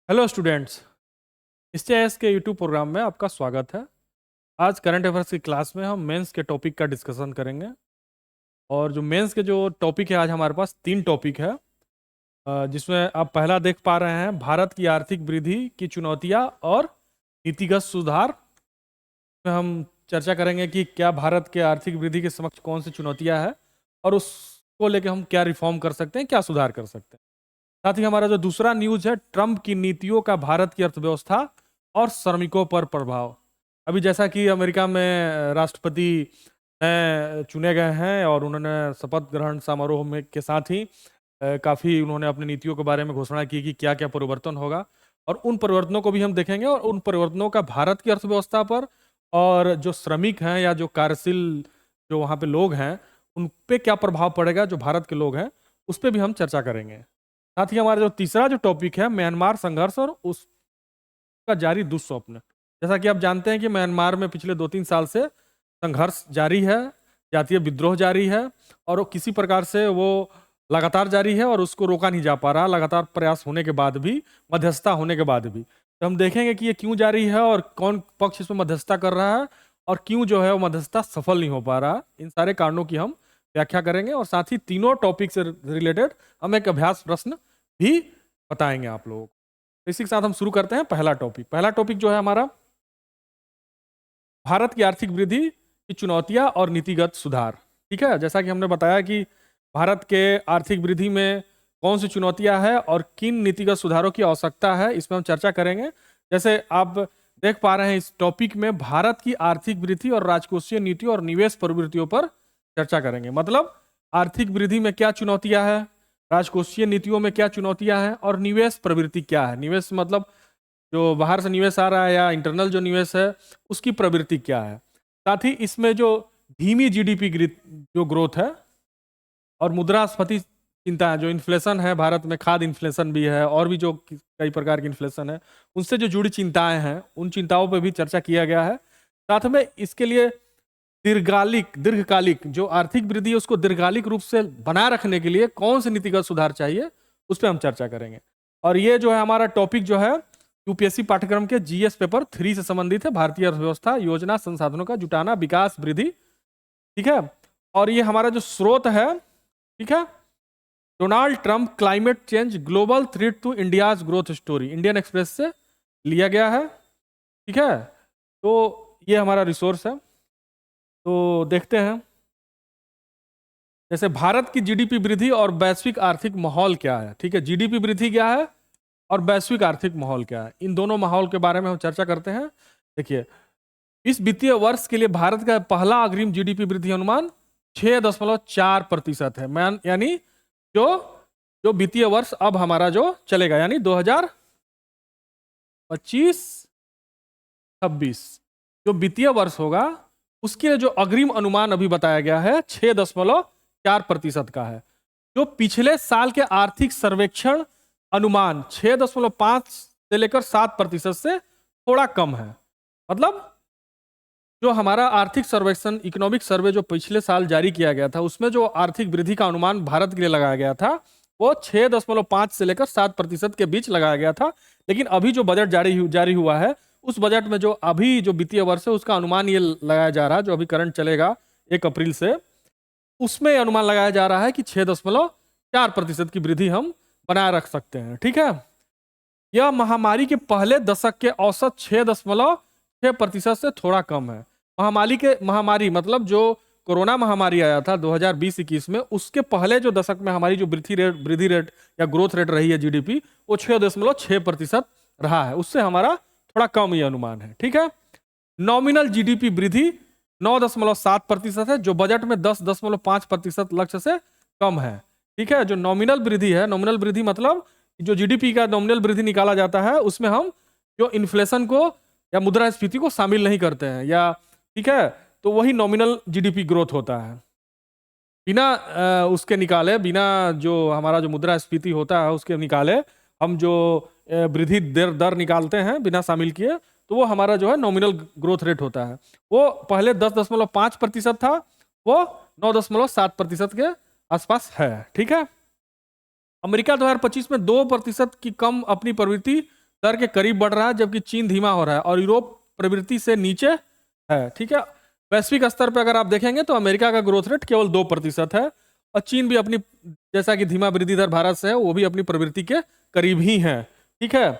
Hello students. एसटीआईएस के YouTube programme में आपका स्वागत है। आज करंट अफेयर्स की क्लास में हम मेंस के टॉपिक का डिस्कशन करेंगे। और जो मेंस के जो टॉपिक है, आज हमारे पास 3 टॉपिक है, जिसमें आप पहला देख पा रहे हैं भारत की आर्थिक वृद्धि की चुनौतियां और नीतिगत सुधार। में हम चर्चा करेंगे कि क्या भारत के आर्थिक वृद्धि के समक्ष कौन सी चुनौतियां हैं और उसको लेकर हम क्या रिफॉर्म कर सकते हैं, क्या सुधार कर सकते हैं। साथ ही हमारा जो दूसरा न्यूज है, ट्रंप की नीतियों का भारत की अर्थव्यवस्था और श्रमिकों पर प्रभाव। अभी जैसा कि अमेरिका में राष्ट्रपति चुने गए हैं और उन्होंने शपथ ग्रहण समारोह में के साथ ही काफ़ी उन्होंने अपनी नीतियों के बारे में घोषणा की कि क्या क्या परिवर्तन होगा, और उन परिवर्तनों को भी हम देखेंगे और उन परिवर्तनों का भारत की अर्थव्यवस्था पर और जो श्रमिक हैं या जो कार्यशील जो वहाँ पे लोग हैं उन पे क्या प्रभाव पड़ेगा, जो भारत के लोग हैं उस पर भी हम चर्चा करेंगे। साथ ही हमारा जो तीसरा जो टॉपिक है, म्यांमार संघर्ष और उसका जारी दुःस्वप्न। जैसा कि आप जानते हैं कि म्यांमार में पिछले 2-3 साल से संघर्ष जारी है, जातीय विद्रोह जारी है और वो किसी प्रकार से वो लगातार जारी है और उसको रोका नहीं जा पा रहा, लगातार प्रयास होने के बाद भी, मध्यस्थता होने के बाद भी। तो हम देखेंगे कि ये क्यों जारी है और कौन पक्ष इसमें मध्यस्थता कर रहा है और क्यों जो है वो मध्यस्थता सफल नहीं हो पा रहा। इन सारे कारणों की हम व्याख्या करेंगे और साथ ही तीनों टॉपिक से रिलेटेड हम एक अभ्यास प्रश्न भी बताएंगे आप लोगों को। तो इसी के साथ हम शुरू करते हैं पहला टॉपिक जो है हमारा, भारत की आर्थिक वृद्धि की चुनौतियां और नीतिगत सुधार। ठीक है, जैसा कि हमने बताया कि भारत के आर्थिक वृद्धि में कौन सी चुनौतियां हैं और किन नीतिगत सुधारों की आवश्यकता है, इसमें हम चर्चा करेंगे। जैसे आप देख पा रहे हैं इस टॉपिक में भारत की आर्थिक वृद्धि और राजकोषीय नीति और निवेश प्रवृत्तियों पर चर्चा करेंगे। मतलब आर्थिक वृद्धि में क्या चुनौतियां हैं, राजकोषीय नीतियों में क्या चुनौतियां हैं और निवेश प्रवृत्ति क्या है। निवेश मतलब जो बाहर से निवेश आ रहा है या इंटरनल जो निवेश है उसकी प्रवृत्ति क्या है। साथ ही इसमें जो धीमी जीडीपी जो ग्रोथ है और मुद्रास्फीति चिंता है, जो इन्फ्लेशन है भारत में, खाद्य इन्फ्लेशन भी है और भी जो कई प्रकार की इन्फ्लेशन है, उनसे जो जुड़ी चिंताएं हैं उन चिंताओं पर भी चर्चा किया गया है। साथ में इसके लिए दीर्घकालिक जो आर्थिक वृद्धि है उसको दीर्घकालिक रूप से बनाए रखने के लिए कौन से नीतिगत सुधार चाहिए, उस पर हम चर्चा करेंगे। और ये जो है हमारा टॉपिक जो है यूपीएससी पाठ्यक्रम के जीएस पेपर 3 से संबंधित है, भारतीय अर्थव्यवस्था, योजना, संसाधनों का जुटाना, विकास, वृद्धि। ठीक है, और ये हमारा जो स्रोत है, ठीक है, Donald Trump climate change global threat to India's growth story, Indian Express से लिया गया है। ठीक है, तो ये हमारा रिसोर्स है। तो देखते हैं जैसे भारत की जीडीपी वृद्धि और वैश्विक आर्थिक माहौल क्या है। ठीक है, जीडीपी वृद्धि क्या है और वैश्विक आर्थिक माहौल क्या है, इन दोनों माहौल के बारे में हम चर्चा करते हैं। देखिए, इस वित्तीय वर्ष के लिए भारत का पहला अग्रिम जीडीपी वृद्धि अनुमान 6.4% है। यानी जो जो वित्तीय वर्ष अब हमारा जो चलेगा, यानी 2025-26 जो वित्तीय वर्ष होगा उसके जो अग्रिम अनुमान अभी बताया गया है 6.4% का है। जो पिछले साल के आर्थिक सर्वेक्षण अनुमान 6.5 से लेकर 7% से थोड़ा कम है। मतलब जो हमारा आर्थिक सर्वेक्षण, इकोनॉमिक सर्वे जो पिछले साल जारी किया गया था, उसमें जो आर्थिक वृद्धि का अनुमान भारत के लिए लगाया गया था वो 6.5 से लेकर 7% के बीच लगाया गया था। लेकिन अभी जो बजट जारी हुआ है, उस बजट में जो अभी जो वित्तीय वर्ष है उसका अनुमान ये लगाया जा रहा है, जो अभी करंट चलेगा 1 अप्रैल से, उसमें अनुमान लगाया जा रहा है कि 6.4% की वृद्धि हम बनाए रख सकते हैं। ठीक है, यह महामारी के पहले दशक के औसत 6.6% से थोड़ा कम है। महामारी मतलब जो कोरोना महामारी आया था 2020-21 में, उसके पहले जो दशक में हमारी जो वृद्धि रेट या ग्रोथ रेट रही है जीडीपी, वो 6.6% रहा है। उससे हमारा थोड़ा कम ये अनुमान है। ठीक है, नॉमिनल जीडीपी वृद्धि 9.7% है, जो बजट में 10.5% लक्ष्य से कम है। ठीक है, जो नॉमिनल वृद्धि है, नॉमिनल वृद्धि मतलब जो जीडीपी का नॉमिनल वृद्धि निकाला जाता है उसमें हम जो इन्फ्लेशन को या मुद्रास्फीति को शामिल नहीं करते हैं, या ठीक है, तो वही नॉमिनल जीडीपी ग्रोथ होता है। बिना उसके निकाले, बिना जो हमारा जो मुद्रास्फीति होता है उसके निकाले हम जो वृद्धि दर निकालते हैं बिना शामिल किए, तो वो हमारा जो है नॉमिनल ग्रोथ रेट होता है। वो पहले 10.5% था, वो 9.7% के आसपास है। ठीक है, अमेरिका 2025 में 2% की कम अपनी प्रवृत्ति दर के करीब बढ़ रहा है, जबकि चीन धीमा हो रहा है और यूरोप प्रवृत्ति से नीचे है। ठीक है, वैश्विक स्तर पर अगर आप देखेंगे तो अमेरिका का ग्रोथ रेट केवल 2% है और चीन भी अपनी, जैसा कि धीमा वृद्धि दर भारत से है, वो भी अपनी प्रवृत्ति के करीब ही है। ठीक है,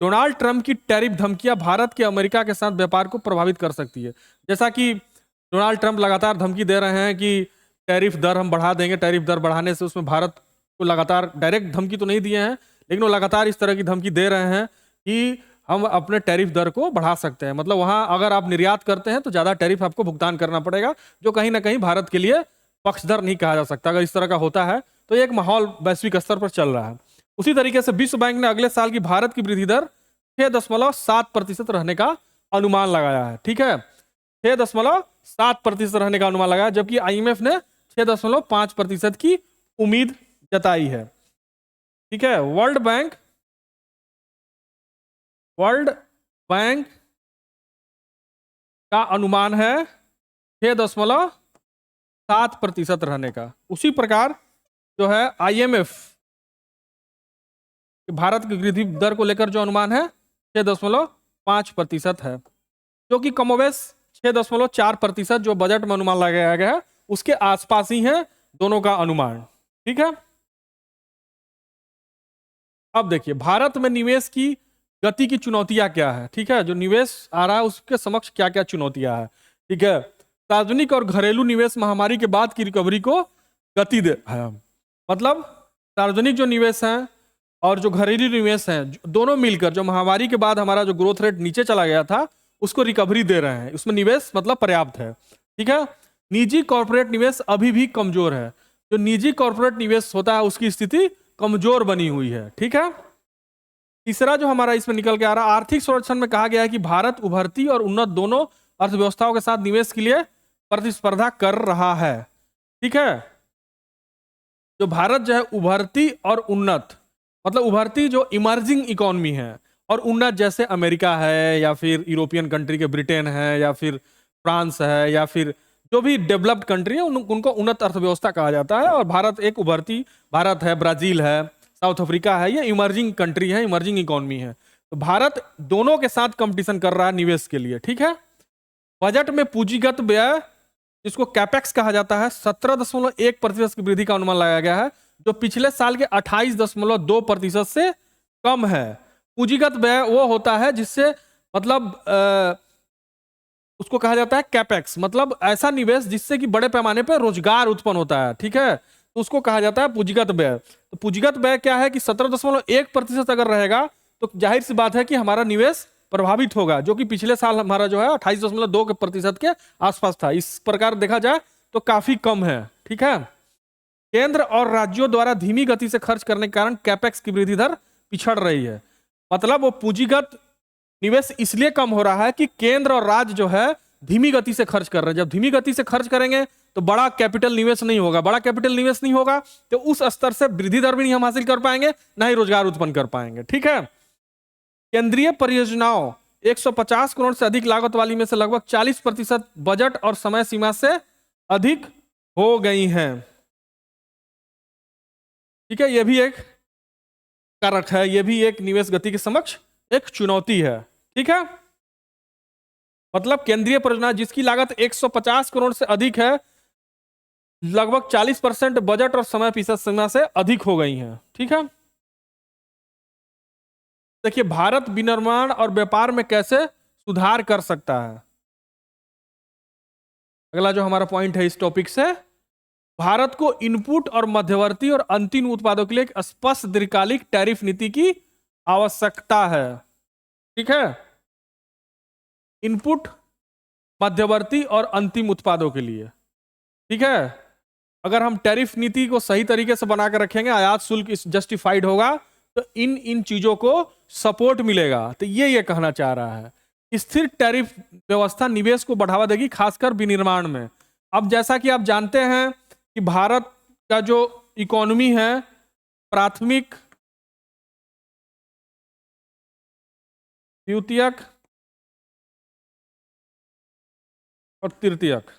डोनाल्ड ट्रंप की टैरिफ धमकियां भारत के अमेरिका के साथ व्यापार को प्रभावित कर सकती है। जैसा कि डोनाल्ड ट्रंप लगातार धमकी दे रहे हैं कि टैरिफ दर हम बढ़ा देंगे, टैरिफ दर बढ़ाने से उसमें भारत को लगातार डायरेक्ट धमकी तो नहीं दिए हैं, लेकिन वो लगातार इस तरह की धमकी दे रहे हैं कि हम अपने टैरिफ दर को बढ़ा सकते हैं। मतलब वहां अगर आप निर्यात करते हैं तो ज्यादा टैरिफ आपको भुगतान करना पड़ेगा, जो कहीं ना कहीं भारत के लिए पक्षधर नहीं कहा जा सकता। अगर इस तरह का होता है तो एक माहौल वैश्विक स्तर पर चल रहा है। उसी तरीके से विश्व बैंक ने अगले साल की भारत की वृद्धि दर 6.7% रहने का अनुमान लगाया है। ठीक है, 6.7% रहने का अनुमान लगाया, जबकि आईएमएफ ने 6.5% की उम्मीद जताई है। ठीक है, वर्ल्ड बैंक का अनुमान है 6.7% रहने का। उसी प्रकार जो है आईएमएफ भारत की वृद्धि दर को लेकर जो अनुमान है 6.5% है, जो कि कमोबेश 6.4% जो बजट में अनुमान लगाया गया है उसके आसपास ही है दोनों का अनुमान। ठीक है, अब देखिए भारत में निवेश की गति की चुनौतियां क्या है। ठीक है, जो निवेश आ रहा है उसके समक्ष क्या क्या चुनौतियां हैं। ठीक है, सार्वजनिक और घरेलू निवेश महामारी के बाद की रिकवरी को गति दे है। मतलब सार्वजनिक जो निवेश है और जो घरेलू निवेश है, दोनों मिलकर जो महामारी के बाद हमारा जो ग्रोथ रेट नीचे चला गया था उसको रिकवरी दे रहे हैं। उसमें निवेश मतलब पर्याप्त है। ठीक है, निजी कॉर्पोरेट निवेश अभी भी कमजोर है। जो निजी कॉर्पोरेट निवेश होता है उसकी स्थिति कमजोर बनी हुई है। ठीक है, तीसरा जो हमारा इसमें निकल के आ रहा है, आर्थिक सर्वेक्षण में कहा गया है कि भारत उभरती और उन्नत दोनों अर्थव्यवस्थाओं के साथ निवेश के लिए प्रतिस्पर्धा कर रहा है। ठीक है, जो भारत जो है उभरती और उन्नत, मतलब उभरती जो इमर्जिंग इकोनॉमी है, और उन्नत जैसे अमेरिका है या फिर यूरोपियन कंट्री के ब्रिटेन है या फिर फ्रांस है या फिर जो भी डेवलप्ड कंट्री है उनको उन्नत अर्थव्यवस्था कहा जाता है। और भारत एक उभरती, भारत है, ब्राजील है, साउथ अफ्रीका है, ये इमर्जिंग कंट्री है, इमर्जिंग इकोनॉमी है। तो भारत दोनों के साथ कंपटीशन कर रहा है निवेश के लिए। ठीक है, बजट में पूंजीगत व्यय जिसको कैपेक्स कहा जाता है 17.1% की वृद्धि का अनुमान लगाया गया है, जो पिछले साल के 28.2% से कम है। पूंजीगत व्यय वो होता है जिससे मतलब उसको कहा जाता है कैपेक्स, मतलब ऐसा निवेश जिससे कि बड़े पैमाने पर रोजगार उत्पन्न होता है। ठीक है, तो उसको कहा जाता है पूंजीगत व्यय। तो पूंजीगत व्यय क्या है कि 17.1% अगर रहेगा तो जाहिर सी बात है कि हमारा निवेश प्रभावित होगा, जो कि पिछले साल हमारा जो है 28.2% के आसपास था। इस प्रकार देखा जाए तो काफी कम है। ठीक है, केंद्र और राज्यों द्वारा धीमी गति से खर्च करने के कारण कैपेक्स की वृद्धि दर पिछड़ रही है। मतलब वो पूंजीगत निवेश इसलिए कम हो रहा है कि केंद्र और राज्य जो है धीमी गति से खर्च कर रहे हैं। जब धीमी गति से खर्च करेंगे तो बड़ा कैपिटल निवेश नहीं होगा, बड़ा कैपिटल निवेश नहीं होगा तो उस स्तर से वृद्धि दर भी नहीं हम हासिल कर पाएंगे, ना ही रोजगार उत्पन्न कर पाएंगे। ठीक है, केंद्रीय परियोजनाओं 150 करोड़ से अधिक लागत वाली में से लगभग 40% बजट और समय सीमा से अधिक हो गई हैं। ठीक है, यह भी एक कारक है, यह भी एक निवेश गति के समक्ष एक चुनौती है। ठीक है, मतलब केंद्रीय परियोजना जिसकी लागत 150 करोड़ से अधिक है, लगभग 40% बजट और समय सीमा से अधिक हो गई हैं। ठीक है, देखिए भारत विनिर्माण और व्यापार में कैसे सुधार कर सकता है। अगला जो हमारा पॉइंट है इस टॉपिक से, भारत को इनपुट और मध्यवर्ती और अंतिम उत्पादों के लिए एक स्पष्ट दीर्घकालिक टैरिफ नीति की आवश्यकता है। ठीक है, इनपुट, मध्यवर्ती और अंतिम उत्पादों के लिए। ठीक है, अगर हम टैरिफ नीति को सही तरीके से बनाकर रखेंगे, आयात शुल्क जस्टिफाइड होगा तो इन चीजों को सपोर्ट मिलेगा। तो ये कहना चाह रहा है, स्थिर टैरिफ व्यवस्था निवेश को बढ़ावा देगी, खासकर विनिर्माण में। अब जैसा कि आप जानते हैं कि भारत का जो इकोनॉमी है प्राथमिक, द्वितीयक और तृतीयक।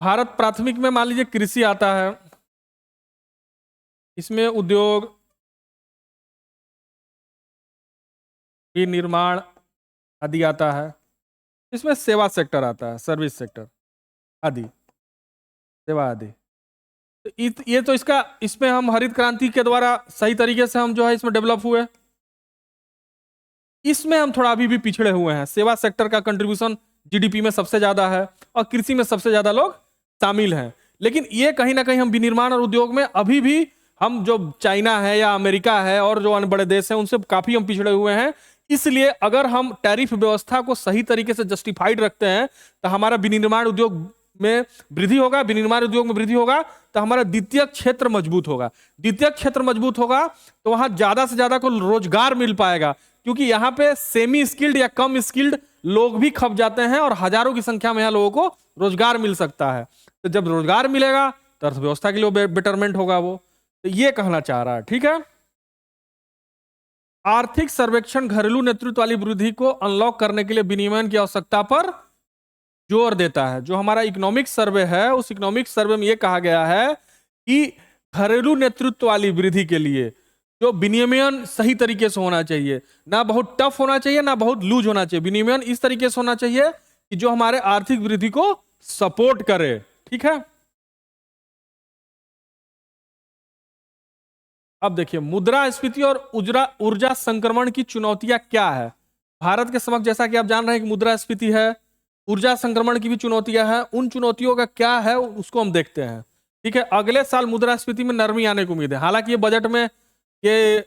भारत प्राथमिक में मान लीजिए कृषि आता है, इसमें उद्योग, विनिर्माण आदि आता है। इसमें सेवा सेक्टर आता है, सर्विस सेक्टर आदि, सेवा आदि। तो ये तो इसमें हम हरित क्रांति के द्वारा सही तरीके से हम जो है इसमें डेवलप हुए। इसमें हम थोड़ा अभी भी पिछड़े हुए हैं। सेवा सेक्टर का कंट्रीब्यूशन जीडीपी में सबसे ज्यादा है और कृषि में सबसे ज्यादा लोग शामिल हैं। लेकिन ये कहीं ना कहीं हम विनिर्माण और उद्योग में अभी भी हम जो चाइना है या अमेरिका है और जो अन्य बड़े देश हैं उनसे काफी हम पिछड़े हुए हैं। इसलिए अगर हम टैरिफ व्यवस्था को सही तरीके से जस्टिफाइड रखते हैं तो हमारा विनिर्माण उद्योग में वृद्धि होगा, विनिर्माण उद्योग में वृद्धि होगा तो हमारा द्वितीय क्षेत्र मजबूत होगा। द्वितीय क्षेत्र मजबूत होगा तो वहां ज्यादा से ज्यादा को रोजगार मिल पाएगा, क्योंकि यहाँ पे सेमी स्किल्ड या कम स्किल्ड लोग भी खप जाते हैं और हजारों की संख्या में यहाँ लोगों को रोजगार मिल सकता है। तो जब रोजगार मिलेगा तो अर्थव्यवस्था के लिए बेटरमेंट होगा वो। तो ये कहना चाह रहा है, ठीक है। आर्थिक सर्वेक्षण घरेलू नेतृत्व वाली वृद्धि को अनलॉक करने के लिए विनियमन की आवश्यकता पर जोर देता है। जो हमारा इकोनॉमिक सर्वे है उस इकोनॉमिक सर्वे में यह कहा गया है कि घरेलू नेतृत्व वाली वृद्धि के लिए जो विनियमन सही तरीके से होना चाहिए, ना बहुत टफ होना चाहिए ना बहुत लूज होना चाहिए। विनियमन इस तरीके से होना चाहिए कि जो हमारे आर्थिक वृद्धि को सपोर्ट करे, ठीक है। अब देखिए मुद्रास्फीति और ऊर्जा संक्रमण की चुनौतियां क्या है भारत के समक्ष। जैसा कि आप जान रहे हैं कि मुद्रास्फीति है, ऊर्जा संक्रमण की भी चुनौतियां हैं। उन चुनौतियों का क्या है उसको हम देखते हैं, ठीक है। अगले साल मुद्रास्फीति में नरमी आने की उम्मीद है। हालांकि ये बजट में ये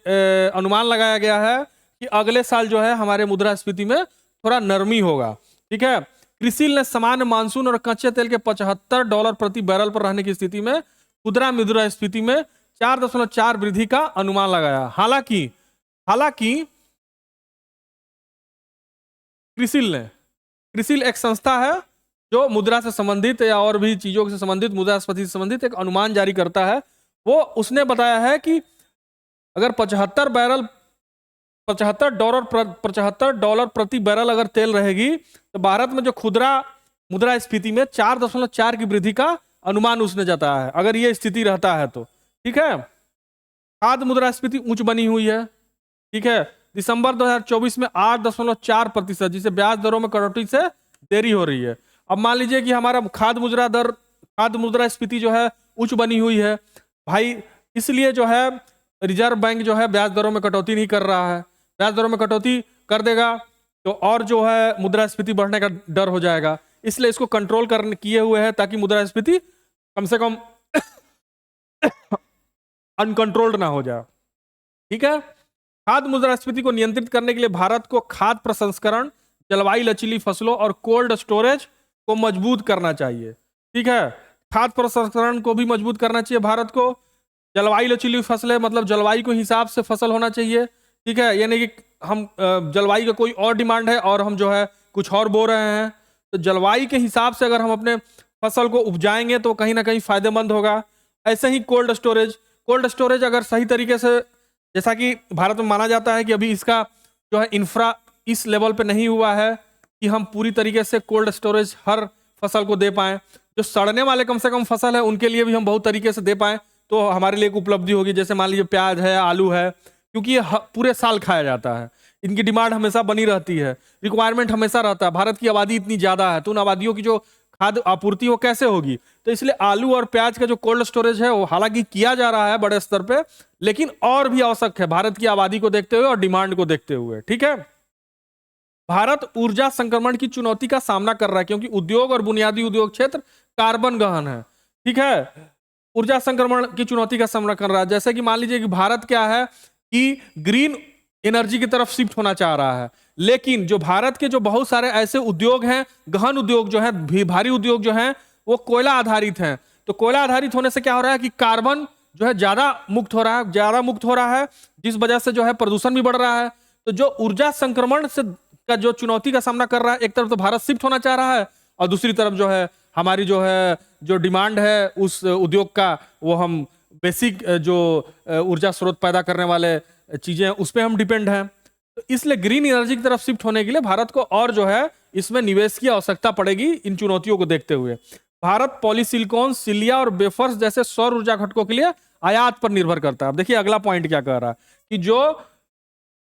अनुमान लगाया गया है कि अगले साल जो है हमारे मुद्रास्फीति में थोड़ा नरमी होगा, ठीक है। क्रिसिल ने सामान्य मानसून और कच्चे तेल के $75 प्रति बैरल पर रहने की स्थिति में खुदरा मुद्रास्फीति में 4.4 वृद्धि का अनुमान लगाया। हालांकि क्रिसिल एक संस्था है जो मुद्रा से संबंधित या और भी चीजों से संबंधित, मुद्रास्फीति से संबंधित एक अनुमान जारी करता है। वो उसने बताया है कि अगर $75 प्रति बैरल अगर तेल रहेगी तो भारत में जो खुदरा मुद्रास्फीति में 4.4 की वृद्धि का अनुमान उसने जताया है, अगर ये स्थिति रहता है तो, ठीक है। खाद्य मुद्रास्फीति उच्च बनी हुई है, ठीक है। दिसंबर 2024 में 8.4%, जिसे ब्याज दरों में कटौती से देरी हो रही है। अब मान लीजिए कि हमारा खाद्य मुद्रास्फीति जो है उच्च बनी हुई है भाई, इसलिए जो है रिजर्व बैंक जो है ब्याज दरों में कटौती नहीं कर रहा है। ब्याज दरों में कटौती कर देगा तो और जो है मुद्रास्फीति बढ़ने का डर हो जाएगा, इसलिए इसको कंट्रोल करने किए हुए है ताकि मुद्रास्फीति कम से कम अनकंट्रोल्ड ना हो जाए, ठीक है। खाद्य मुद्रास्फीति को नियंत्रित करने के लिए भारत को खाद्य प्रसंस्करण, जलवायु लचीली फसलों और कोल्ड स्टोरेज को मजबूत करना चाहिए, ठीक है। खाद्य प्रसंस्करण को भी मजबूत करना चाहिए भारत को। जलवायु लचीली फसलें मतलब जलवायु के हिसाब से फसल होना चाहिए, ठीक है। यानी कि हम जलवायु का कोई और डिमांड है और हम जो है कुछ और बो रहे हैं, तो जलवायु के हिसाब से अगर हम अपने फसल को उपजाएंगे तो कहीं ना कहीं फायदेमंद होगा। ऐसे ही कोल्ड स्टोरेज अगर सही तरीके से, जैसा कि भारत में माना जाता है कि अभी इसका जो है इंफ्रा इस लेवल पे नहीं हुआ है कि हम पूरी तरीके से कोल्ड स्टोरेज हर फसल को दे पाएं। जो सड़ने वाले कम से कम फसल है उनके लिए भी हम बहुत तरीके से दे पाएं तो हमारे लिए एक उपलब्धि होगी। जैसे मान लीजिए प्याज है, आलू है, क्योंकि ये पूरे साल खाया जाता है, इनकी डिमांड हमेशा बनी रहती है, रिक्वायरमेंट हमेशा रहता है। भारत की आबादी इतनी ज्यादा है तो उन आबादियों की जो खाद्य आपूर्ति वो कैसे होगी, तो इसलिए आलू और प्याज का जो कोल्ड स्टोरेज है वो हालांकि किया जा रहा है बड़े स्तर पे, लेकिन और भी आवश्यक है भारत की आबादी को देखते हुए और डिमांड को देखते हुए, ठीक है। भारत ऊर्जा संक्रमण की चुनौती का सामना कर रहा है क्योंकि उद्योग और बुनियादी उद्योग क्षेत्र कार्बन गहन है, ठीक है। ऊर्जा संक्रमण की चुनौती का सामना कर रहा है। जैसे कि मान लीजिए कि भारत क्या है कि ग्रीन एनर्जी की तरफ शिफ्ट होना चाह रहा है, लेकिन जो भारत के जो बहुत सारे ऐसे उद्योग हैं, गहन उद्योग जो है, भारी उद्योग जो हैं, वो कोयला आधारित हैं। तो कोयला आधारित होने से क्या हो रहा है कि कार्बन जो है ज्यादा मुक्त हो रहा है, जिस वजह से जो है प्रदूषण भी बढ़ रहा है। तो जो ऊर्जा संक्रमण से का जो चुनौती का सामना कर रहा है, एक तरफ तो भारत शिफ्ट होना चाह रहा है और दूसरी तरफ जो है हमारी जो डिमांड है उस उद्योग का, वो हम बेसिक जो ऊर्जा स्रोत पैदा करने वाले चीजें उस पर हम डिपेंड हैं। तो इसलिए ग्रीन एनर्जी की तरफ शिफ्ट होने के लिए भारत को और जो है इसमें निवेश की आवश्यकता पड़ेगी इन चुनौतियों को देखते हुए। भारत पॉलीसिलिकॉन, सिलिया और वेफर्स जैसे सौर ऊर्जा घटकों के लिए आयात पर निर्भर करता है। अब देखिए अगला पॉइंट क्या कह रहा है कि जो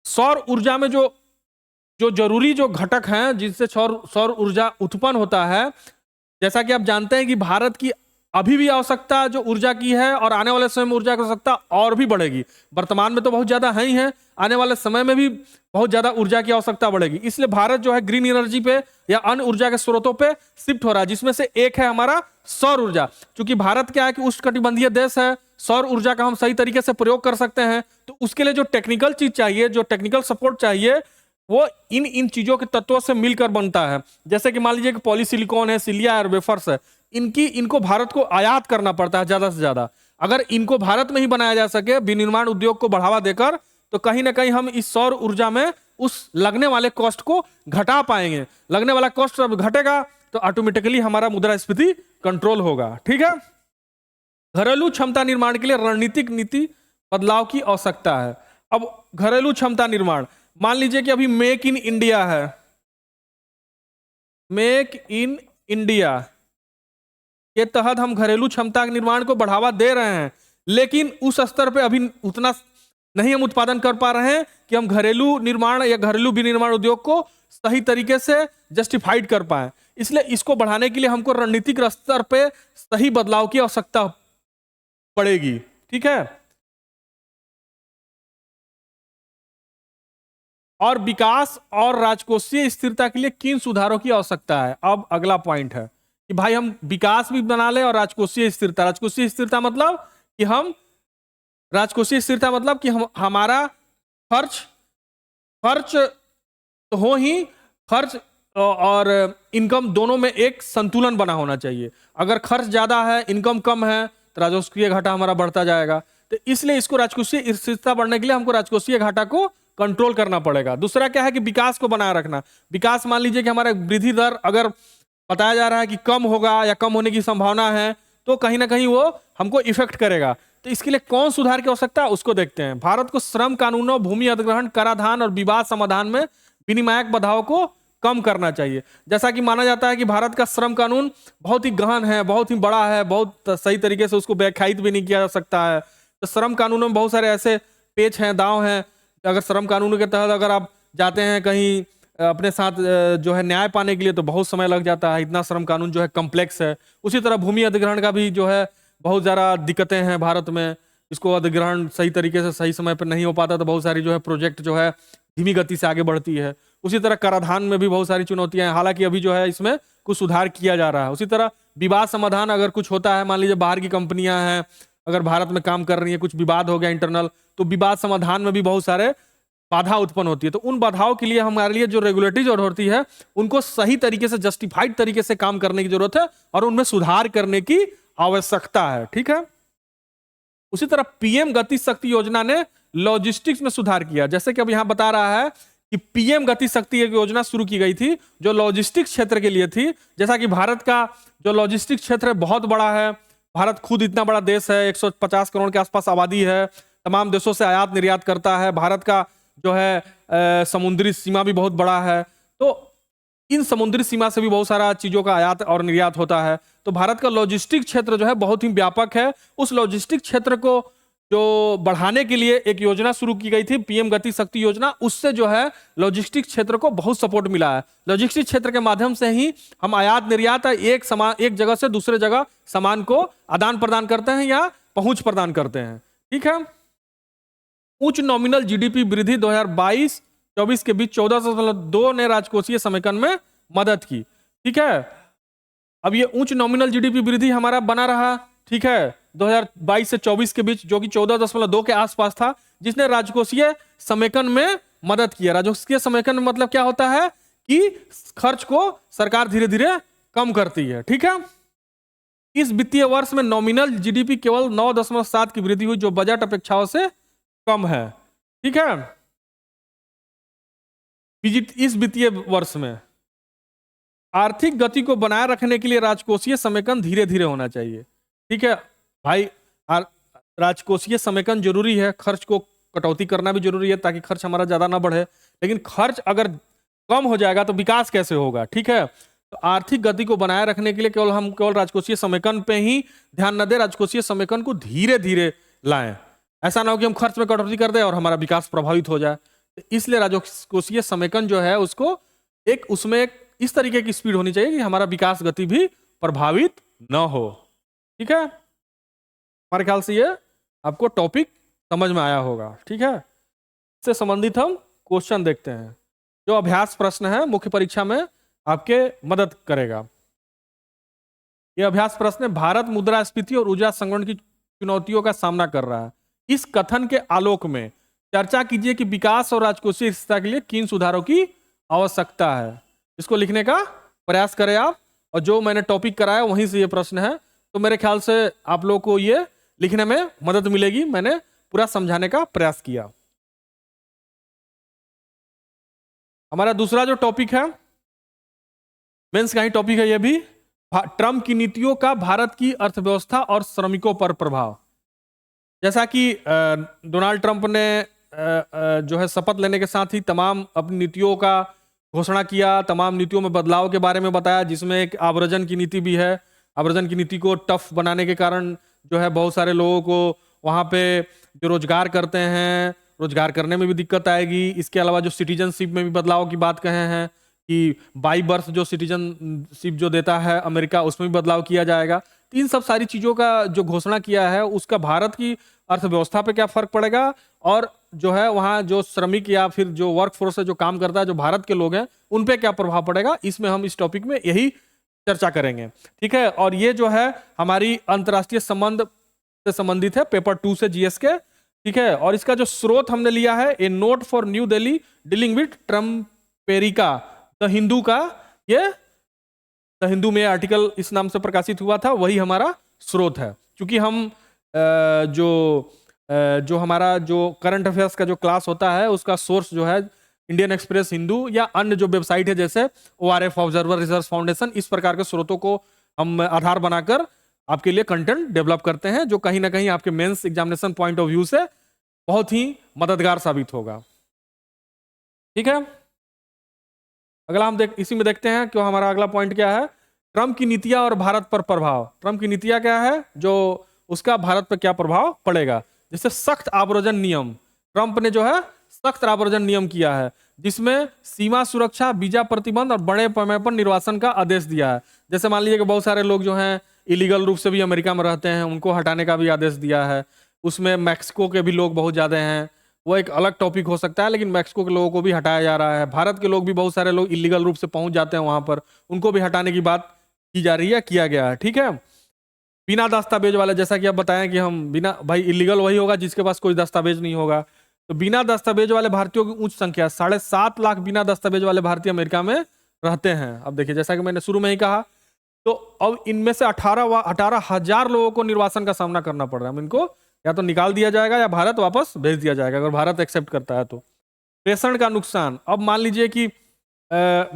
सौर ऊर्जा में जो जो जरूरी जो घटक हैं जिससे सौर सौर ऊर्जा उत्पन्न होता है, जैसा कि आप जानते हैं कि भारत की अभी भी आवश्यकता जो ऊर्जा की है और आने वाले समय में ऊर्जा की आवश्यकता और भी बढ़ेगी। वर्तमान में तो बहुत ज्यादा है ही है, आने वाले समय में भी बहुत ज्यादा ऊर्जा की आवश्यकता बढ़ेगी। इसलिए भारत जो है ग्रीन एनर्जी पे या अन्य ऊर्जा के स्रोतों पे शिफ्ट हो रहा है, जिसमें से एक है हमारा सौर ऊर्जा। क्योंकि भारत क्या है कि उष्णकटिबंधीय देश है, सौर ऊर्जा का हम सही तरीके से प्रयोग कर सकते हैं, तो उसके लिए जो टेक्निकल चीज चाहिए, जो टेक्निकल सपोर्ट चाहिए, वो इन इन चीजों के तत्वों से मिलकर बनता है। जैसे कि मान लीजिए कि पॉलीसिलिकॉन है, सिलिया और वेफर्स है, इनको भारत को आयात करना पड़ता है ज्यादा से ज्यादा। अगर इनको भारत में ही बनाया जा सके विनिर्माण उद्योग को बढ़ावा देकर, तो कहीं ना कहीं हम इस सौर ऊर्जा में उस लगने वाले कॉस्ट को घटा पाएंगे। लगने वाला कॉस्ट जब घटेगा तो ऑटोमेटिकली हमारा मुद्रास्फीति कंट्रोल होगा। ठीक है, घरेलू क्षमता निर्माण के लिए रणनीतिक नीति बदलाव की आवश्यकता है। अब घरेलू क्षमता निर्माण, मान लीजिए कि अभी मेक इन इंडिया है, मेक इन इंडिया के तहत हम घरेलू क्षमता के निर्माण को बढ़ावा दे रहे हैं, लेकिन उस स्तर पे अभी उतना नहीं हम उत्पादन कर पा रहे हैं कि हम घरेलू निर्माण या घरेलू विनिर्माण उद्योग को सही तरीके से जस्टिफाइड कर पाए। इसलिए इसको बढ़ाने के लिए हमको रणनीतिक स्तर पे सही बदलाव की आवश्यकता पड़ेगी। ठीक है, और विकास और राजकोषीय स्थिरता के लिए किन सुधारों की आवश्यकता है। अब अगला पॉइंट है कि भाई हम विकास भी बना ले और राजकोषीय स्थिरता। राजकोषीय स्थिरता मतलब कि हम हमारा खर्च तो हो ही, खर्च और इनकम दोनों में एक संतुलन बना होना चाहिए। अगर खर्च ज्यादा है, इनकम कम है, तो राजकोषीय घाटा हमारा बढ़ता जाएगा। तो इसलिए इसको राजकोषीय स्थिरता बढ़ने के लिए हमको राजकोषीय घाटा को कंट्रोल करना पड़ेगा। दूसरा क्या है कि विकास को बनाए रखना। विकास, मान लीजिए कि हमारा वृद्धि दर अगर बताया जा रहा है कि कम होगा या कम होने की संभावना है, तो कहीं ना कहीं वो हमको इफेक्ट करेगा। तो इसके लिए कौन सुधार की आवश्यकता है उसको देखते हैं। भारत को श्रम कानूनों, भूमि अधिग्रहण, कराधान और विवाद समाधान में विनिमायक बाधाओं को कम करना चाहिए। जैसा कि माना जाता है कि भारत का श्रम कानून बहुत ही गहन है, बहुत ही बड़ा है, बहुत सही तरीके से उसको व्याख्यायित भी नहीं किया जा सकता है। तो श्रम कानूनों में बहुत सारे ऐसे पेच हैं, दांव हैं। अगर श्रम कानूनों के तहत अगर आप जाते हैं कहीं अपने साथ जो है न्याय पाने के लिए, तो बहुत समय लग जाता है, इतना श्रम कानून जो है कम्प्लेक्स है। उसी तरह भूमि अधिग्रहण का भी जो है बहुत ज़्यादा दिक्कतें हैं भारत में। इसको अधिग्रहण सही तरीके से सही समय पर नहीं हो पाता, तो बहुत सारी जो है प्रोजेक्ट जो है धीमी गति से आगे बढ़ती है। उसी तरह कराधान में भी बहुत सारी चुनौतियां हैं, हालांकि अभी जो है इसमें कुछ सुधार किया जा रहा है। उसी तरह विवाद समाधान, अगर कुछ होता है, मान लीजिए बाहर की कंपनियां हैं, अगर भारत में काम कर रही है, कुछ विवाद हो गया इंटरनल, तो विवाद समाधान में भी बहुत सारे बाधा उत्पन्न होती है। तो उन बाधाओं के लिए हमारे लिए जो रेगुलेटरी अथॉरिटी है, उनको सही तरीके से जस्टिफाइड तरीके से काम करने की जरूरत है और उनमें सुधार करने की आवश्यकता है। ठीक है, उसी तरह पीएम गति शक्ति योजना ने लॉजिस्टिक्स में सुधार किया। जैसे कि अब यहां बता रहा है कि पीएम गति शक्ति एक योजना शुरू की गई थी जो लॉजिस्टिक्स क्षेत्र के लिए थी। जैसा कि भारत का जो लॉजिस्टिक्स क्षेत्र है बहुत बड़ा है, भारत खुद इतना बड़ा देश है, 150 करोड़ के आसपास आबादी है, तमाम देशों से आयात निर्यात करता है। भारत का जो है समुद्री सीमा भी बहुत बड़ा है, तो इन समुद्री सीमा से भी बहुत सारा चीजों का आयात और निर्यात होता है। तो भारत का लॉजिस्टिक क्षेत्र जो है बहुत ही व्यापक है। उस लॉजिस्टिक क्षेत्र को जो बढ़ाने के लिए एक योजना शुरू की गई थी, पीएम गति शक्ति योजना। उससे जो है लॉजिस्टिक क्षेत्र को बहुत सपोर्ट मिला है। लॉजिस्टिक क्षेत्र के माध्यम से ही हम आयात निर्यात एक जगह से दूसरे जगह सामान को आदान प्रदान करते हैं या पहुंच प्रदान करते हैं। ठीक है, उच्च नॉमिनल जीडीपी वृद्धि 2022-24 के बीच 14.2 ने राजकोषीय समेकन में मदद की। ठीक है, अब ये उच्च नॉमिनल जीडीपी वृद्धि हमारा बना रहा। ठीक है, 2022 से 24 के बीच, जो कि 14.2 के आसपास था, जिसने राजकोषीय समेकन में मदद किया। राजकोषीय समेकन में मतलब क्या होता है कि खर्च को सरकार धीरे धीरे कम करती है। ठीक है, इस वित्तीय वर्ष में नॉमिनल जीडीपी केवल 9.7 की वृद्धि हुई, जो बजट अपेक्षाओं से कम है। ठीक है, इस वित्तीय वर्ष में आर्थिक गति को बनाए रखने के लिए राजकोषीय समेकन धीरे धीरे होना चाहिए। ठीक है भाई, राजकोषीय समेकन जरूरी है, खर्च को कटौती करना भी जरूरी है ताकि खर्च हमारा ज्यादा ना बढ़े। लेकिन खर्च अगर कम हो जाएगा तो विकास कैसे होगा। ठीक है, तो आर्थिक गति को बनाए रखने के लिए केवल राजकोषीय समेकन पे ही ध्यान न दें, राजकोषीय समेकन को धीरे धीरे लाएं। ऐसा ना हो कि हम खर्च में कटौती कर दें और हमारा विकास प्रभावित हो जाए। तो इसलिए राजकोषीय समेकन जो है उसको उसमें एक इस तरीके की स्पीड होनी चाहिए कि हमारा विकास गति भी प्रभावित न हो। ठीक है, हमारे ख्याल से ये आपको टॉपिक समझ में आया होगा। ठीक है, इससे संबंधित हम क्वेश्चन देखते हैं जो अभ्यास प्रश्न है, मुख्य परीक्षा में आपके मदद करेगा। यह अभ्यास प्रश्न है, भारत मुद्रास्फीति और ऊर्जा संकट की चुनौतियों का सामना कर रहा है। इस कथन के आलोक में चर्चा कीजिए कि विकास और राजकोषीय स्थिरता के लिए किन सुधारों की आवश्यकता है। इसको लिखने का प्रयास करें आप, और जो मैंने टॉपिक कराया वहीं से ये प्रश्न है, तो मेरे ख्याल से आप लोगों को ये लिखने में मदद मिलेगी। मैंने पूरा समझाने का प्रयास किया। हमारा दूसरा जो टॉपिक है, मेंस का ही टॉपिक है ये भी, ट्रंप की नीतियों का भारत की अर्थव्यवस्था और श्रमिकों पर प्रभाव। जैसा कि डोनाल्ड ट्रंप ने जो है शपथ लेने के साथ ही तमाम अपनी नीतियों का घोषणा किया, तमाम नीतियों में बदलाव के बारे में बताया, जिसमें एक आव्रजन की नीति भी है। आव्रजन की नीति को टफ बनाने के कारण जो है बहुत सारे लोगों को वहाँ पे जो रोजगार करते हैं, रोजगार करने में भी दिक्कत आएगी। इसके अलावा जो सिटीजनशिप में भी बदलाव की बात कहे हैं कि बाई बर्थ जो सिटीजनशिप जो देता है अमेरिका, उसमें भी बदलाव किया जाएगा। तो इन सब सारी चीज़ों का जो घोषणा किया है उसका भारत की अर्थव्यवस्था पे क्या फर्क पड़ेगा, और जो है वहाँ जो श्रमिक या फिर जो वर्क फोर्स है जो काम करता है, जो भारत के लोग हैं, उन पे क्या प्रभाव पड़ेगा, इसमें हम इस टॉपिक में यही चर्चा करेंगे। ठीक है, और ये जो है हमारी अंतर्राष्ट्रीय संबंध से संबंधित है, पेपर 2 से जीएस के। ठीक है, और इसका जो स्रोत हमने लिया है, a note for new Delhi dealing with Trumperica the Hindu का, ये द हिंदू में आर्टिकल इस नाम से प्रकाशित हुआ था, वही हमारा स्रोत है। क्योंकि हम जो हमारा जो करंट अफेयर्स का जो क्लास होता है उसका सोर्स जो है इंडियन एक्सप्रेस, हिंदू या अन्य जो वेबसाइट है जैसे ORF, ऑब्जर्वर रिसर्च फाउंडेशन, इस प्रकार के स्रोतों को हम आधार बनाकर आपके लिए कंटेंट डेवलप करते हैं, जो कहीं ना कहीं आपके mains examination point of view से बहुत ही मददगार साबित होगा। ठीक है, अगला हम इसी में देखते हैं क्यों हमारा अगला पॉइंट क्या है, ट्रंप की नीतियां और भारत पर प्रभाव। ट्रंप की नीतियां क्या है, जो उसका भारत पर क्या प्रभाव पड़ेगा। जैसे सख्त आव्रजन नियम, ट्रंप ने जो है सख्त आव्रजन नियम किया है, जिसमें सीमा सुरक्षा, वीजा प्रतिबंध और बड़े पैमाने पर निर्वासन का आदेश दिया है। जैसे मान लीजिए कि बहुत सारे लोग जो हैं इलीगल रूप से भी अमेरिका में रहते हैं, उनको हटाने का भी आदेश दिया है। उसमें मैक्सिको के भी लोग बहुत ज़्यादा हैं, वो एक अलग टॉपिक हो सकता है, लेकिन मैक्सिको के लोगों को भी हटाया जा रहा है। भारत के लोग भी बहुत सारे लोग इलीगल रूप से पहुंच जाते हैं वहां पर, उनको भी हटाने की बात की जा रही है, किया गया है। ठीक है, बिना दस्तावेज वाले, जैसा कि आप बताएं कि हम बिना, भाई इलीगल वही होगा जिसके पास कोई दस्तावेज नहीं होगा, तो बिना दस्तावेज वाले भारतीयों की उच्च संख्या 7.5 लाख बिना दस्तावेज वाले भारतीय अमेरिका में रहते हैं। अब देखिए, जैसा कि मैंने शुरू में ही कहा, तो अब इनमें से 18,000 लोगों को निर्वासन का सामना करना पड़ रहा है। इनको या तो निकाल दिया जाएगा या भारत वापस भेज दिया जाएगा, अगर भारत एक्सेप्ट करता है तो। प्रेषण का नुकसान, अब मान लीजिए कि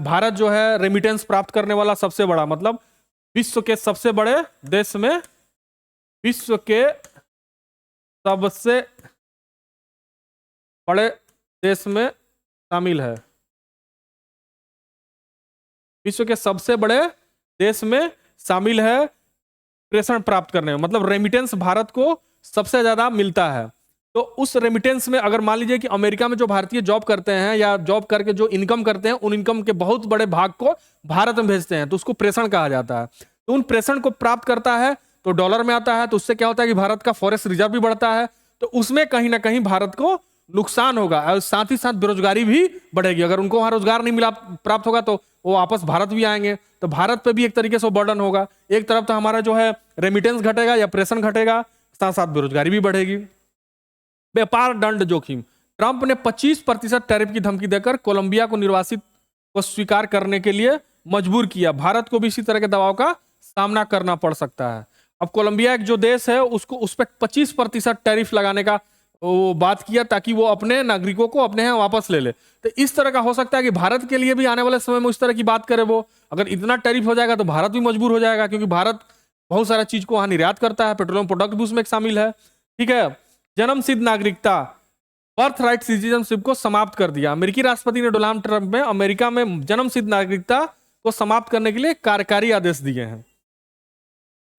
भारत जो है रेमिटेंस प्राप्त करने वाला सबसे बड़ा, मतलब विश्व के सबसे बड़े देश में, विश्व के सबसे बड़े देश में शामिल है, विश्व के सबसे बड़े देश में शामिल है प्रेषण प्राप्त करने में, मतलब रेमिटेंस भारत को सबसे ज्यादा मिलता है। तो उस रेमिटेंस में अगर मान लीजिए कि अमेरिका में जो भारतीय जॉब करते हैं या जॉब करके जो इनकम करते हैं, उन इनकम के बहुत बड़े भाग को भारत में भेजते हैं, तो उसको प्रेषण कहा जाता है। तो उन प्रेषण को प्राप्त करता है तो डॉलर में आता है, तो उससे क्या होता है कि भारत का फॉरेस्ट रिजर्व भी बढ़ता है, तो उसमें कहीं ना कहीं भारत को नुकसान होगा, और साथ ही साथ बेरोजगारी भी बढ़ेगी। अगर उनको वहां रोजगार नहीं मिला प्राप्त होगा तो वो वापस भारत भी आएंगे, तो भारत पे भी एक तरीके से बर्डन होगा। एक तरफ तो हमारा जो है रेमिटेंस घटेगा या प्रेषण घटेगा, साथ साथ बेरोजगारी भी बढ़ेगी। व्यापार दंड जोखिम, ट्रंप ने 25% टैरिफ की धमकी देकर कोलंबिया को निर्वासित को स्वीकार करने के लिए मजबूर किया। भारत को भी इसी तरह के दबाव का सामना करना पड़ सकता है। अब कोलंबिया एक जो देश है उसको उस पर 25% टैरिफ लगाने का वो बात किया, ताकि वो अपने नागरिकों को अपने यहाँ वापस ले ले। तो इस तरह का हो सकता है कि भारत के लिए भी आने वाले समय में उस तरह की बात करे वो। अगर इतना टैरिफ हो जाएगा तो भारत भी मजबूर हो जाएगा, क्योंकि भारत बहुत सारा चीज को वहां निर्यात करता है, पेट्रोलियम प्रोडक्ट भी उसमें शामिल है। ठीक है, जन्म सिद्ध नागरिकता, बर्थ राइट सिटीजनशिप को समाप्त कर दिया। अमेरिकी राष्ट्रपति ने डोनाल्ड ट्रंप में अमेरिका में जन्म सिद्ध नागरिकता को समाप्त करने के लिए कार्यकारी आदेश दिए हैं।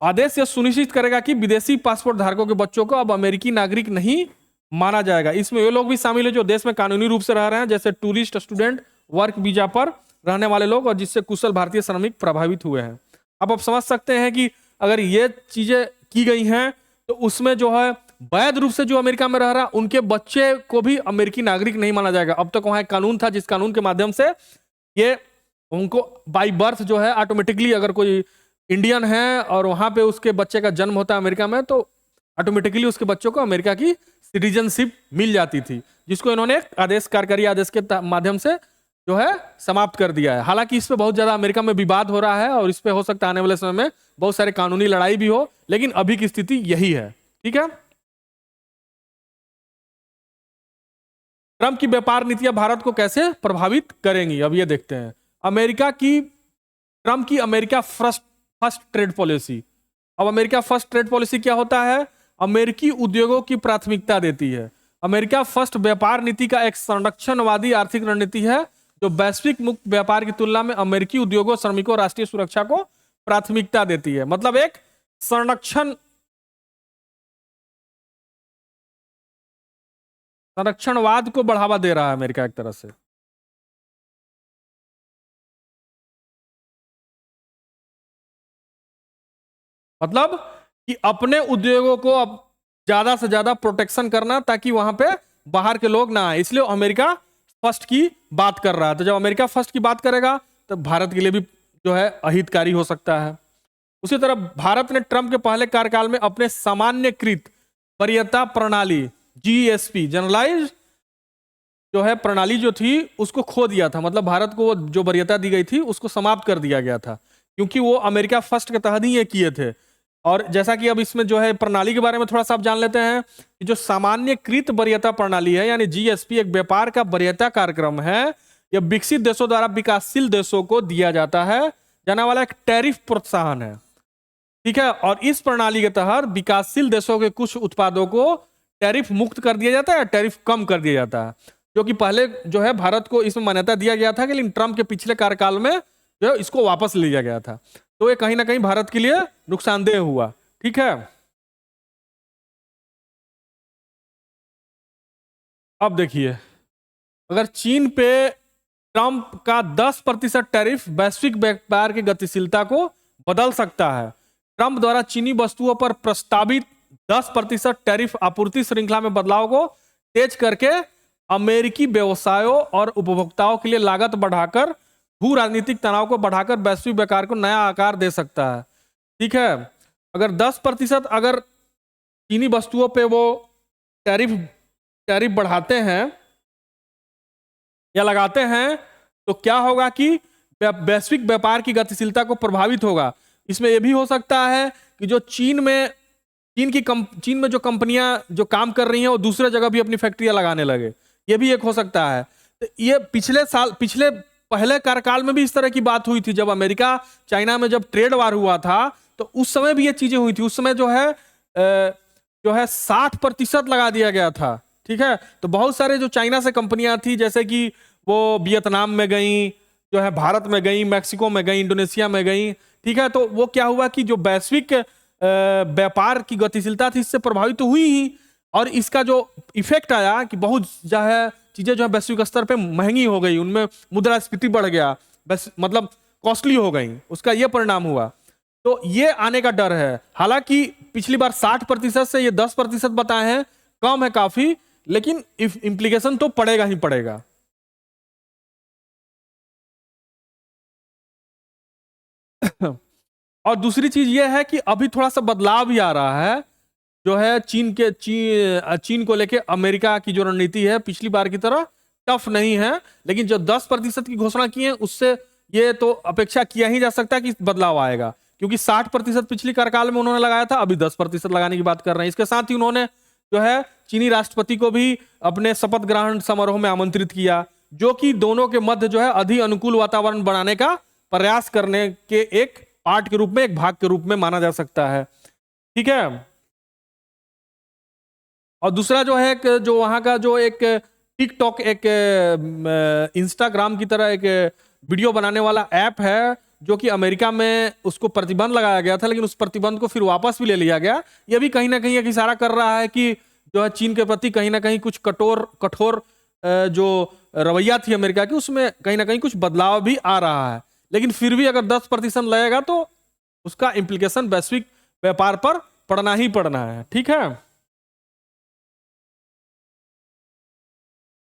आदेश यह सुनिश्चित करेगा कि विदेशी पासपोर्ट धारकों के बच्चों को अब अमेरिकी नागरिक नहीं माना जाएगा। इसमें वे लोग भी शामिल है जो देश में कानूनी रूप से रह रहे हैं, जैसे टूरिस्ट, स्टूडेंट, वर्क वीजा पर रहने वाले लोग, और जिससे कुशल भारतीय श्रमिक प्रभावित हुए हैं। अब आप समझ सकते हैं कि अगर ये चीजें की गई हैं तो उसमें जो है वैध रूप से जो अमेरिका में रह रहा उनके बच्चे को भी अमेरिकी नागरिक नहीं माना जाएगा। अब तक वहां एक कानून था जिस कानून के माध्यम से ये उनको बाई बर्थ जो है ऑटोमेटिकली, अगर कोई इंडियन है और वहां पे उसके बच्चे का जन्म होता है अमेरिका में, तो ऑटोमेटिकली उसके बच्चों को अमेरिका की सिटीजनशिप मिल जाती थी, जिसको इन्होंने आदेश, कार्यकारी आदेश के माध्यम से जो है समाप्त कर दिया है। हालांकि इस पे बहुत ज्यादा अमेरिका में विवाद हो रहा है और इस पे हो सकता है आने वाले समय में बहुत सारे कानूनी लड़ाई भी हो, लेकिन अभी की स्थिति यही है। ठीक है। ट्रंप की व्यापार नीतियां भारत को कैसे प्रभावित करेंगी, अब ये देखते हैं। ट्रंप की अमेरिका फर्स्ट ट्रेड पॉलिसी। अब अमेरिका फर्स्ट ट्रेड पॉलिसी क्या होता है? अमेरिकी उद्योगों की प्राथमिकता देती है। अमेरिका फर्स्ट व्यापार नीति का एक संरक्षणवादी आर्थिक रणनीति है जो वैश्विक मुक्त व्यापार की तुलना में अमेरिकी उद्योगों, श्रमिकों और राष्ट्रीय सुरक्षा को प्राथमिकता देती है। मतलब एक संरक्षणवाद को बढ़ावा दे रहा है अमेरिका एक तरह से। मतलब कि अपने उद्योगों को अब ज्यादा से ज्यादा प्रोटेक्शन करना ताकि वहां पे बाहर के लोग ना आए, इसलिए अमेरिका फर्स्ट की बात कर रहा है। तो जब अमेरिका फर्स्ट की बात करेगा तो भारत के लिए भी जो है अहितकारी हो सकता है। उसी तरह भारत ने ट्रंप के पहले कार्यकाल में अपने सामान्यकृत वरीयता प्रणाली जीएसपी, जनरलाइज जो है प्रणाली जो थी उसको खो दिया था। मतलब भारत को जो वरीयता दी गई थी उसको समाप्त कर दिया गया था, क्योंकि वो अमेरिका फर्स्ट के तहत ही ये किए थे। और जैसा कि अब इसमें जो है प्रणाली के बारे में थोड़ा सा आप जान लेते हैं कि जो सामान्यकृत वरीयता प्रणाली है यानी जीएसपी एक व्यापार का वरीयता कार्यक्रम है। यह विकसित देशों द्वारा विकासशील देशों को दिया जाता है जाने वाला एक टैरिफ प्रोत्साहन है। ठीक है। और इस प्रणाली के तहत विकासशील देशों के कुछ उत्पादों को टैरिफ मुक्त कर दिया जाता है, टैरिफ कम कर दिया जाता है, जो कि पहले जो है भारत को इसमें मान्यता दिया गया था, लेकिन ट्रंप के पिछले कार्यकाल में जो है इसको वापस लिया गया था। तो ये कहीं ना कहीं भारत के लिए नुकसानदेह हुआ। ठीक है। अब देखिए, अगर चीन पे ट्रंप का 10% टैरिफ वैश्विक व्यापार की गतिशीलता को बदल सकता है। ट्रंप द्वारा चीनी वस्तुओं पर प्रस्तावित 10% टैरिफ आपूर्ति श्रृंखला में बदलाव को तेज करके अमेरिकी व्यवसायों और उपभोक्ताओं के लिए लागत बढ़ाकर, भू राजनीतिक तनाव को बढ़ाकर वैश्विक व्यापार को नया आकार दे सकता है। ठीक है। अगर 10% अगर चीनी वस्तुओं पे वो टैरिफ बढ़ाते हैं या लगाते हैं तो क्या होगा कि वैश्विक व्यापार की गतिशीलता को प्रभावित होगा। इसमें यह भी हो सकता है कि जो चीन में जो कंपनियां जो काम कर रही हैं वो दूसरे जगह भी अपनी फैक्ट्रियां लगाने लगे, ये भी एक हो सकता है। तो ये पिछले पहले कार्यकाल में भी इस तरह की बात हुई थी। जब अमेरिका चाइना में जब ट्रेड वार हुआ था तो उस समय भी ये चीजें हुई थी। उस समय जो है 60% लगा दिया गया था। ठीक है। तो बहुत सारे जो चाइना से कंपनियां थी, जैसे कि वो वियतनाम में गई, जो है भारत में गई, मैक्सिको में गई, इंडोनेशिया में गई। ठीक है। तो वो क्या हुआ कि जो वैश्विक व्यापार की गतिशीलता थी इससे प्रभावित तो हुई ही, और इसका जो इफेक्ट आया कि बहुत जो है चीजें जो है वैश्विक स्तर पे महंगी हो गई, उनमें मुद्रास्फीति बढ़ गया, बस मतलब कॉस्टली हो गई, उसका ये परिणाम हुआ। तो ये आने का डर है। हालांकि पिछली बार 60% से ये 10% बताए हैं, कम है काफी, लेकिन इंप्लीकेशन तो पड़ेगा ही पड़ेगा। और दूसरी चीज ये है कि अभी थोड़ा सा बदलाव भी आ रहा है, जो है चीन को लेके अमेरिका की जो रणनीति है पिछली बार की तरह टफ नहीं है, लेकिन जो 10% की घोषणा की है उससे ये तो अपेक्षा किया ही जा सकता है कि बदलाव आएगा, क्योंकि 60% पिछली कार्यकाल में उन्होंने लगाया था, अभी 10% लगाने की बात कर रहे हैं। इसके साथ ही उन्होंने जो है चीनी राष्ट्रपति को भी अपने शपथ ग्रहण समारोह में आमंत्रित किया, जो कि दोनों के मध्य जो है अधिक अनुकूल वातावरण बनाने का प्रयास करने के एक पार्ट के रूप में, एक भाग के रूप में माना जा सकता है। ठीक है। और दूसरा जो है जो वहां का जो एक टिकटॉक, एक इंस्टाग्राम की तरह एक वीडियो बनाने वाला ऐप है, जो कि अमेरिका में उसको प्रतिबंध लगाया गया था, लेकिन उस प्रतिबंध को फिर वापस भी ले लिया गया। ये भी कहीं ना कहीं एक इशारा कर रहा है कि जो है चीन के प्रति कहीं ना कहीं कुछ कठोर कठोर जो रवैया थी अमेरिका की, उसमें कहीं ना कहीं कुछ बदलाव भी आ रहा है। लेकिन फिर भी अगर 10% लगेगा तो उसका इंप्लीकेशन वैश्विक व्यापार पर पड़ना ही पड़ना है। ठीक है,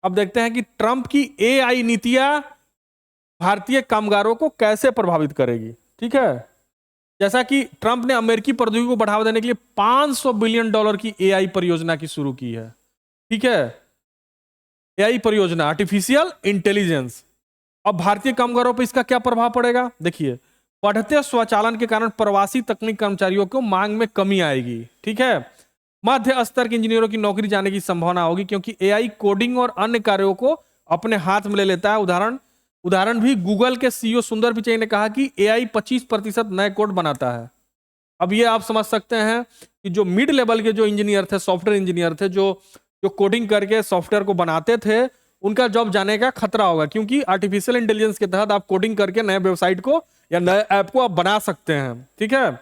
अब देखते हैं कि ट्रंप की एआई नीतियां भारतीय कामगारों को कैसे प्रभावित करेगी। ठीक है, जैसा कि ट्रंप ने अमेरिकी प्रौद्योगिकी को बढ़ावा देने के लिए $500 बिलियन की एआई परियोजना की शुरू की है। ठीक है, एआई परियोजना, आर्टिफिशियल इंटेलिजेंस। अब भारतीय कामगारों पर इसका क्या प्रभाव पड़ेगा? देखिए, बढ़ते स्वचालन के कारण प्रवासी तकनीक कर्मचारियों को मांग में कमी आएगी। ठीक है, मध्य स्तर के इंजीनियरों की नौकरी जाने की संभावना होगी, क्योंकि एआई कोडिंग और अन्य कार्यों को अपने हाथ में ले लेता है। उदाहरण भी गूगल के सीईओ सुंदर पिचई ने कहा कि एआई 25% नए कोड बनाता है। अब ये आप समझ सकते हैं कि जो मिड लेवल के जो इंजीनियर थे, सॉफ्टवेयर इंजीनियर थे, जो कोडिंग करके सॉफ्टवेयर को बनाते थे, उनका जॉब जाने का खतरा होगा, क्योंकि आर्टिफिशियल इंटेलिजेंस के तहत आप कोडिंग करके नए वेबसाइट को या नए ऐप को आप बना सकते हैं। ठीक है,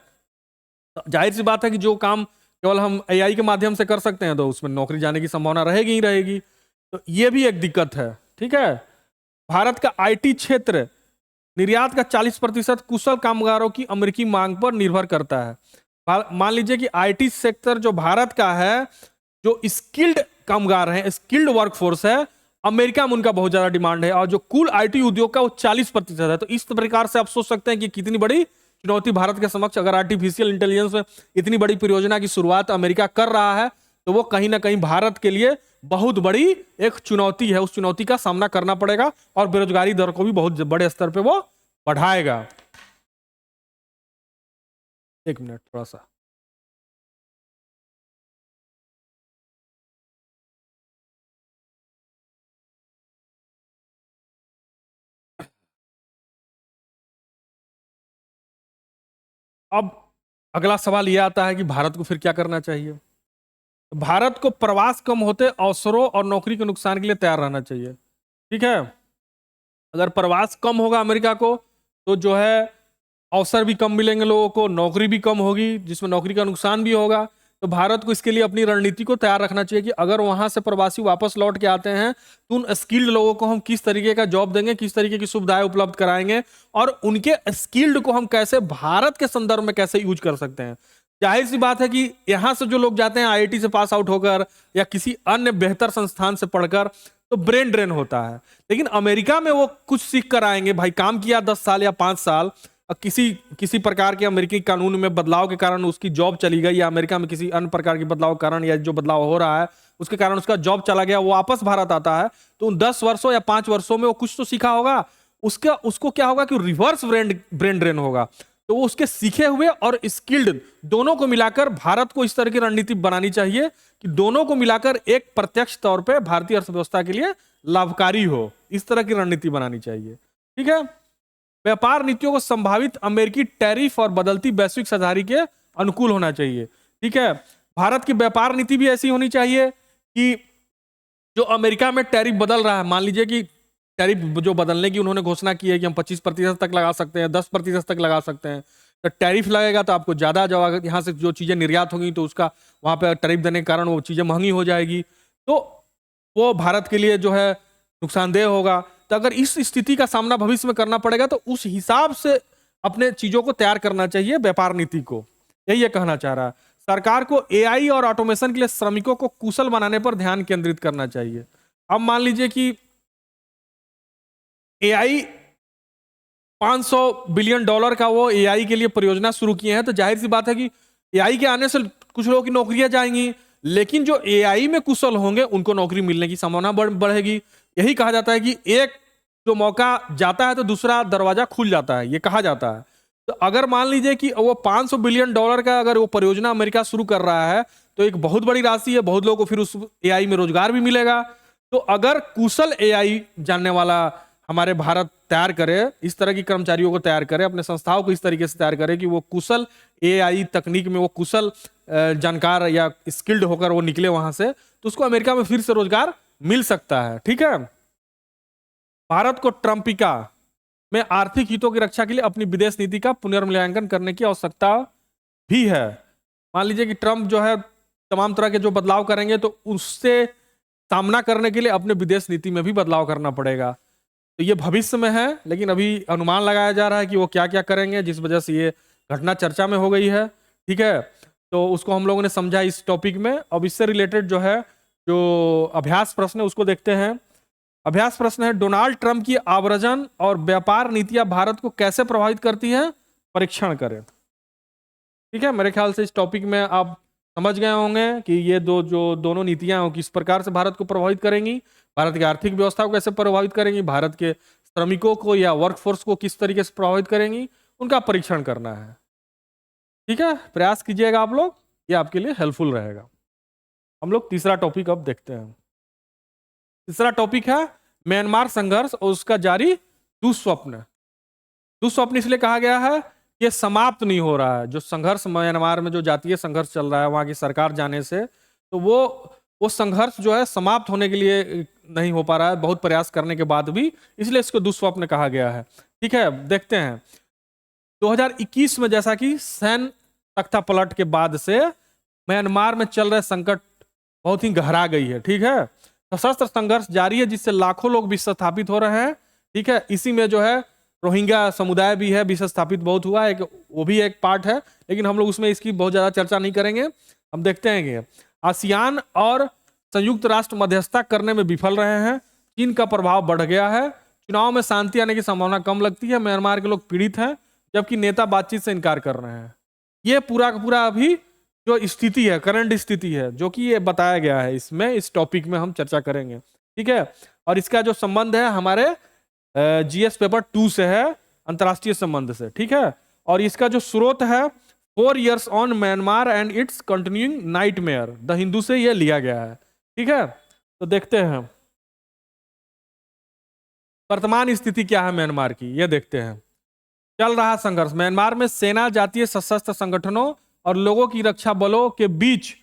जाहिर सी बात है कि जो काम केवल हम एआई के माध्यम से कर सकते हैं, तो उसमें नौकरी जाने की संभावना रहेगी ही रहेगी। तो ये भी एक दिक्कत है। ठीक है, भारत का आईटी क्षेत्र निर्यात का 40% कुशल कामगारों की अमेरिकी मांग पर निर्भर करता है। मान लीजिए कि आईटी सेक्टर जो भारत का है, जो स्किल्ड कामगार हैं, स्किल्ड वर्कफोर्स है, अमेरिका में उनका बहुत ज्यादा डिमांड है, और जो कुल आईटी उद्योग का वो 40% है। तो इस प्रकार से आप सोच सकते हैं कि कितनी बड़ी चुनौती भारत के समक्ष, अगर आर्टिफिशियल इंटेलिजेंस में इतनी बड़ी परियोजना की शुरुआत अमेरिका कर रहा है, तो वो कहीं ना कहीं भारत के लिए बहुत बड़ी एक चुनौती है। उस चुनौती का सामना करना पड़ेगा, और बेरोजगारी दर को भी बहुत बड़े स्तर पे वो बढ़ाएगा। एक मिनट, थोड़ा सा अब अगला सवाल यह आता है कि भारत को फिर क्या करना चाहिए। भारत को प्रवास कम होते अवसरों और नौकरी के नुकसान के लिए तैयार रहना चाहिए। ठीक है, अगर प्रवास कम होगा अमेरिका को, तो जो है अवसर भी कम मिलेंगे लोगों को, नौकरी भी कम होगी, जिसमें नौकरी का नुकसान भी होगा। तो भारत को इसके लिए अपनी रणनीति को तैयार रखना चाहिए कि अगर वहां से प्रवासी वापस लौट के आते हैं, तो उन स्किल्ड लोगों को हम किस तरीके का जॉब देंगे, किस तरीके की सुविधाएं उपलब्ध कराएंगे, और उनके स्किल्ड को हम कैसे भारत के संदर्भ में कैसे यूज कर सकते हैं। जाहिर सी बात है कि यहां से जो लोग जाते हैं आईआईटी से पास आउट होकर या किसी अन्य बेहतर संस्थान से पढ़कर, तो ब्रेन ड्रेन होता है। लेकिन अमेरिका में वो कुछ सीख कर आएंगे, भाई काम किया 10 साल या 5 साल, किसी प्रकार के अमेरिकी कानून में बदलाव के कारण उसकी जॉब चली गई, या अमेरिका में किसी अन्य प्रकार के बदलाव के कारण, या जो बदलाव हो रहा है उसके कारण उसका जॉब चला गया, वो वापस भारत आता है, तो उन 10 वर्षों या 5 वर्षों में वो कुछ तो सीखा होगा। उसको क्या होगा कि रिवर्स ब्रेन ड्रेन होगा। तो वो उसके सीखे हुए और स्किल्ड दोनों को मिलाकर भारत को इस तरह की रणनीति बनानी चाहिए कि दोनों को मिलाकर एक प्रत्यक्ष तौर पे भारतीय अर्थव्यवस्था के लिए लाभकारी हो। इस तरह की रणनीति बनानी चाहिए। ठीक है, व्यापार नीतियों को संभावित अमेरिकी टैरिफ और बदलती वैश्विक साझेदारी के अनुकूल होना चाहिए। ठीक है, भारत की व्यापार नीति भी ऐसी होनी चाहिए कि जो अमेरिका में टैरिफ बदल रहा है, मान लीजिए कि टैरिफ जो बदलने की उन्होंने घोषणा की है कि हम 25% तक लगा सकते हैं, 10% तक लगा सकते हैं। तो टैरिफ लगेगा तो आपको ज्यादा जगह यहाँ से जो चीजें निर्यात होंगी, तो उसका वहां पर टैरिफ देने के कारण वो चीजें महंगी हो जाएगी, तो वो भारत के लिए जो है नुकसानदेह होगा। तो अगर इस स्थिति का सामना भविष्य में करना पड़ेगा, तो उस हिसाब से अपने चीजों को तैयार करना चाहिए व्यापार नीति को। यही ये कहना चाह रहा है। सरकार को एआई और ऑटोमेशन के लिए श्रमिकों को कुशल बनाने पर ध्यान केंद्रित करना चाहिए। अब मान लीजिए कि एआई $500 बिलियन का वो एआई के लिए परियोजना शुरू किए हैं, तो जाहिर सी बात है कि एआई के आने से कुछ लोगों की नौकरियां जाएंगी, लेकिन जो एआई में कुशल होंगे उनको नौकरी मिलने की संभावना बढ़ेगी। यही कहा जाता है कि एक जो मौका जाता है तो दूसरा दरवाजा खुल जाता है, ये कहा जाता है। तो अगर मान लीजिए कि वो $500 बिलियन का अगर वो परियोजना अमेरिका शुरू कर रहा है, तो एक बहुत बड़ी राशि है, बहुत लोगों को फिर उस एआई में रोजगार भी मिलेगा। तो अगर कुशल एआई जानने वाला हमारे भारत तैयार करे, इस तरह की कर्मचारियों को तैयार करे, अपने संस्थाओं को इस तरीके से तैयार करे कि वो कुशल एआई तकनीक में वो कुशल जानकार या स्किल्ड होकर वो निकले वहां से, तो उसको अमेरिका में फिर से रोजगार मिल सकता है। ठीक है, भारत को ट्रंपिका में आर्थिक हितों की रक्षा के लिए अपनी विदेश नीति का पुनर्मूल्यांकन करने की आवश्यकता भी है। मान लीजिए कि ट्रंप जो है तमाम तरह के जो बदलाव करेंगे तो उससे सामना करने के लिए अपने विदेश नीति में भी बदलाव करना पड़ेगा। तो ये भविष्य में है, लेकिन अभी अनुमान लगाया जा रहा है कि वो क्या क्या करेंगे, जिस वजह से ये घटना चर्चा में हो गई है। ठीक है, तो उसको हम लोगों ने समझा इस टॉपिक में। अब इससे रिलेटेड जो है जो अभ्यास प्रश्न है उसको देखते हैं। अभ्यास प्रश्न है, डोनाल्ड ट्रंप की आव्रजन और व्यापार नीतियां भारत को कैसे प्रभावित करती हैं, परीक्षण करें। ठीक है, मेरे ख्याल से इस टॉपिक में आप समझ गए होंगे कि ये दोनों नीतियां हो किस प्रकार से भारत को प्रभावित करेंगी, भारत की आर्थिक व्यवस्था को कैसे प्रभावित करेंगी, भारत के श्रमिकों को या वर्कफोर्स को किस तरीके से प्रभावित करेंगी, उनका परीक्षण करना है। ठीक है, प्रयास कीजिएगा आप लोग, ये आपके लिए हेल्पफुल रहेगा। हम लोग तीसरा टॉपिक अब देखते हैं। तीसरा टॉपिक है म्यांमार संघर्ष और उसका जारी दुस्वप्न। दुस्वप्न इसलिए कहा गया है, ये समाप्त नहीं हो रहा है। जो संघर्ष म्यांमार में जो जातीय संघर्ष चल रहा है वहां की सरकार जाने से, तो वो संघर्ष जो है समाप्त होने के लिए नहीं हो पा रहा है, बहुत प्रयास करने के बाद भी, इसलिए इसको दुस्वप्न कहा गया है। ठीक है, देखते हैं 2021 में जैसा कि सैन्य तख्ता पलट के बाद से म्यांमार में चल रहे संकट बहुत ही गहरा गई है। ठीक है, सशस्त्र संघर्ष जारी है जिससे लाखों लोग विस्थापित हो रहे हैं। ठीक है, इसी में जो है रोहिंग्या समुदाय भी है, विस्थापित बहुत हुआ है, वो भी एक पार्ट है, लेकिन हम लोग उसमें इसकी बहुत ज्यादा चर्चा नहीं करेंगे। हम देखते हैं कि आसियान और संयुक्त राष्ट्र मध्यस्थता करने में विफल रहे हैं, चीन का प्रभाव बढ़ गया है, चुनाव में शांति आने की संभावना कम लगती है, म्यांमार के लोग पीड़ित हैं जबकि नेता बातचीत से इनकार कर रहे हैं। ये पूरा का पूरा अभी जो स्थिति है, करंट स्थिति है, जो कि ये बताया गया है इसमें, इस टॉपिक में हम चर्चा करेंगे। ठीक है, और इसका जो संबंध है हमारे जीएस पेपर 2 से है, अंतरराष्ट्रीय संबंध से। ठीक है, और इसका जो स्रोत है 4 years on Myanmar and it's continuing nightmare, the Hindu से ये लिया गया है। ठीक है, तो देखते हैं वर्तमान स्थिति क्या है म्यांमार की, ये देखते हैं। चल रहा संघर्ष, म्यांमार में सेना, जातीय सशस्त्र संगठनों और लोगों की रक्षा बलों के बीच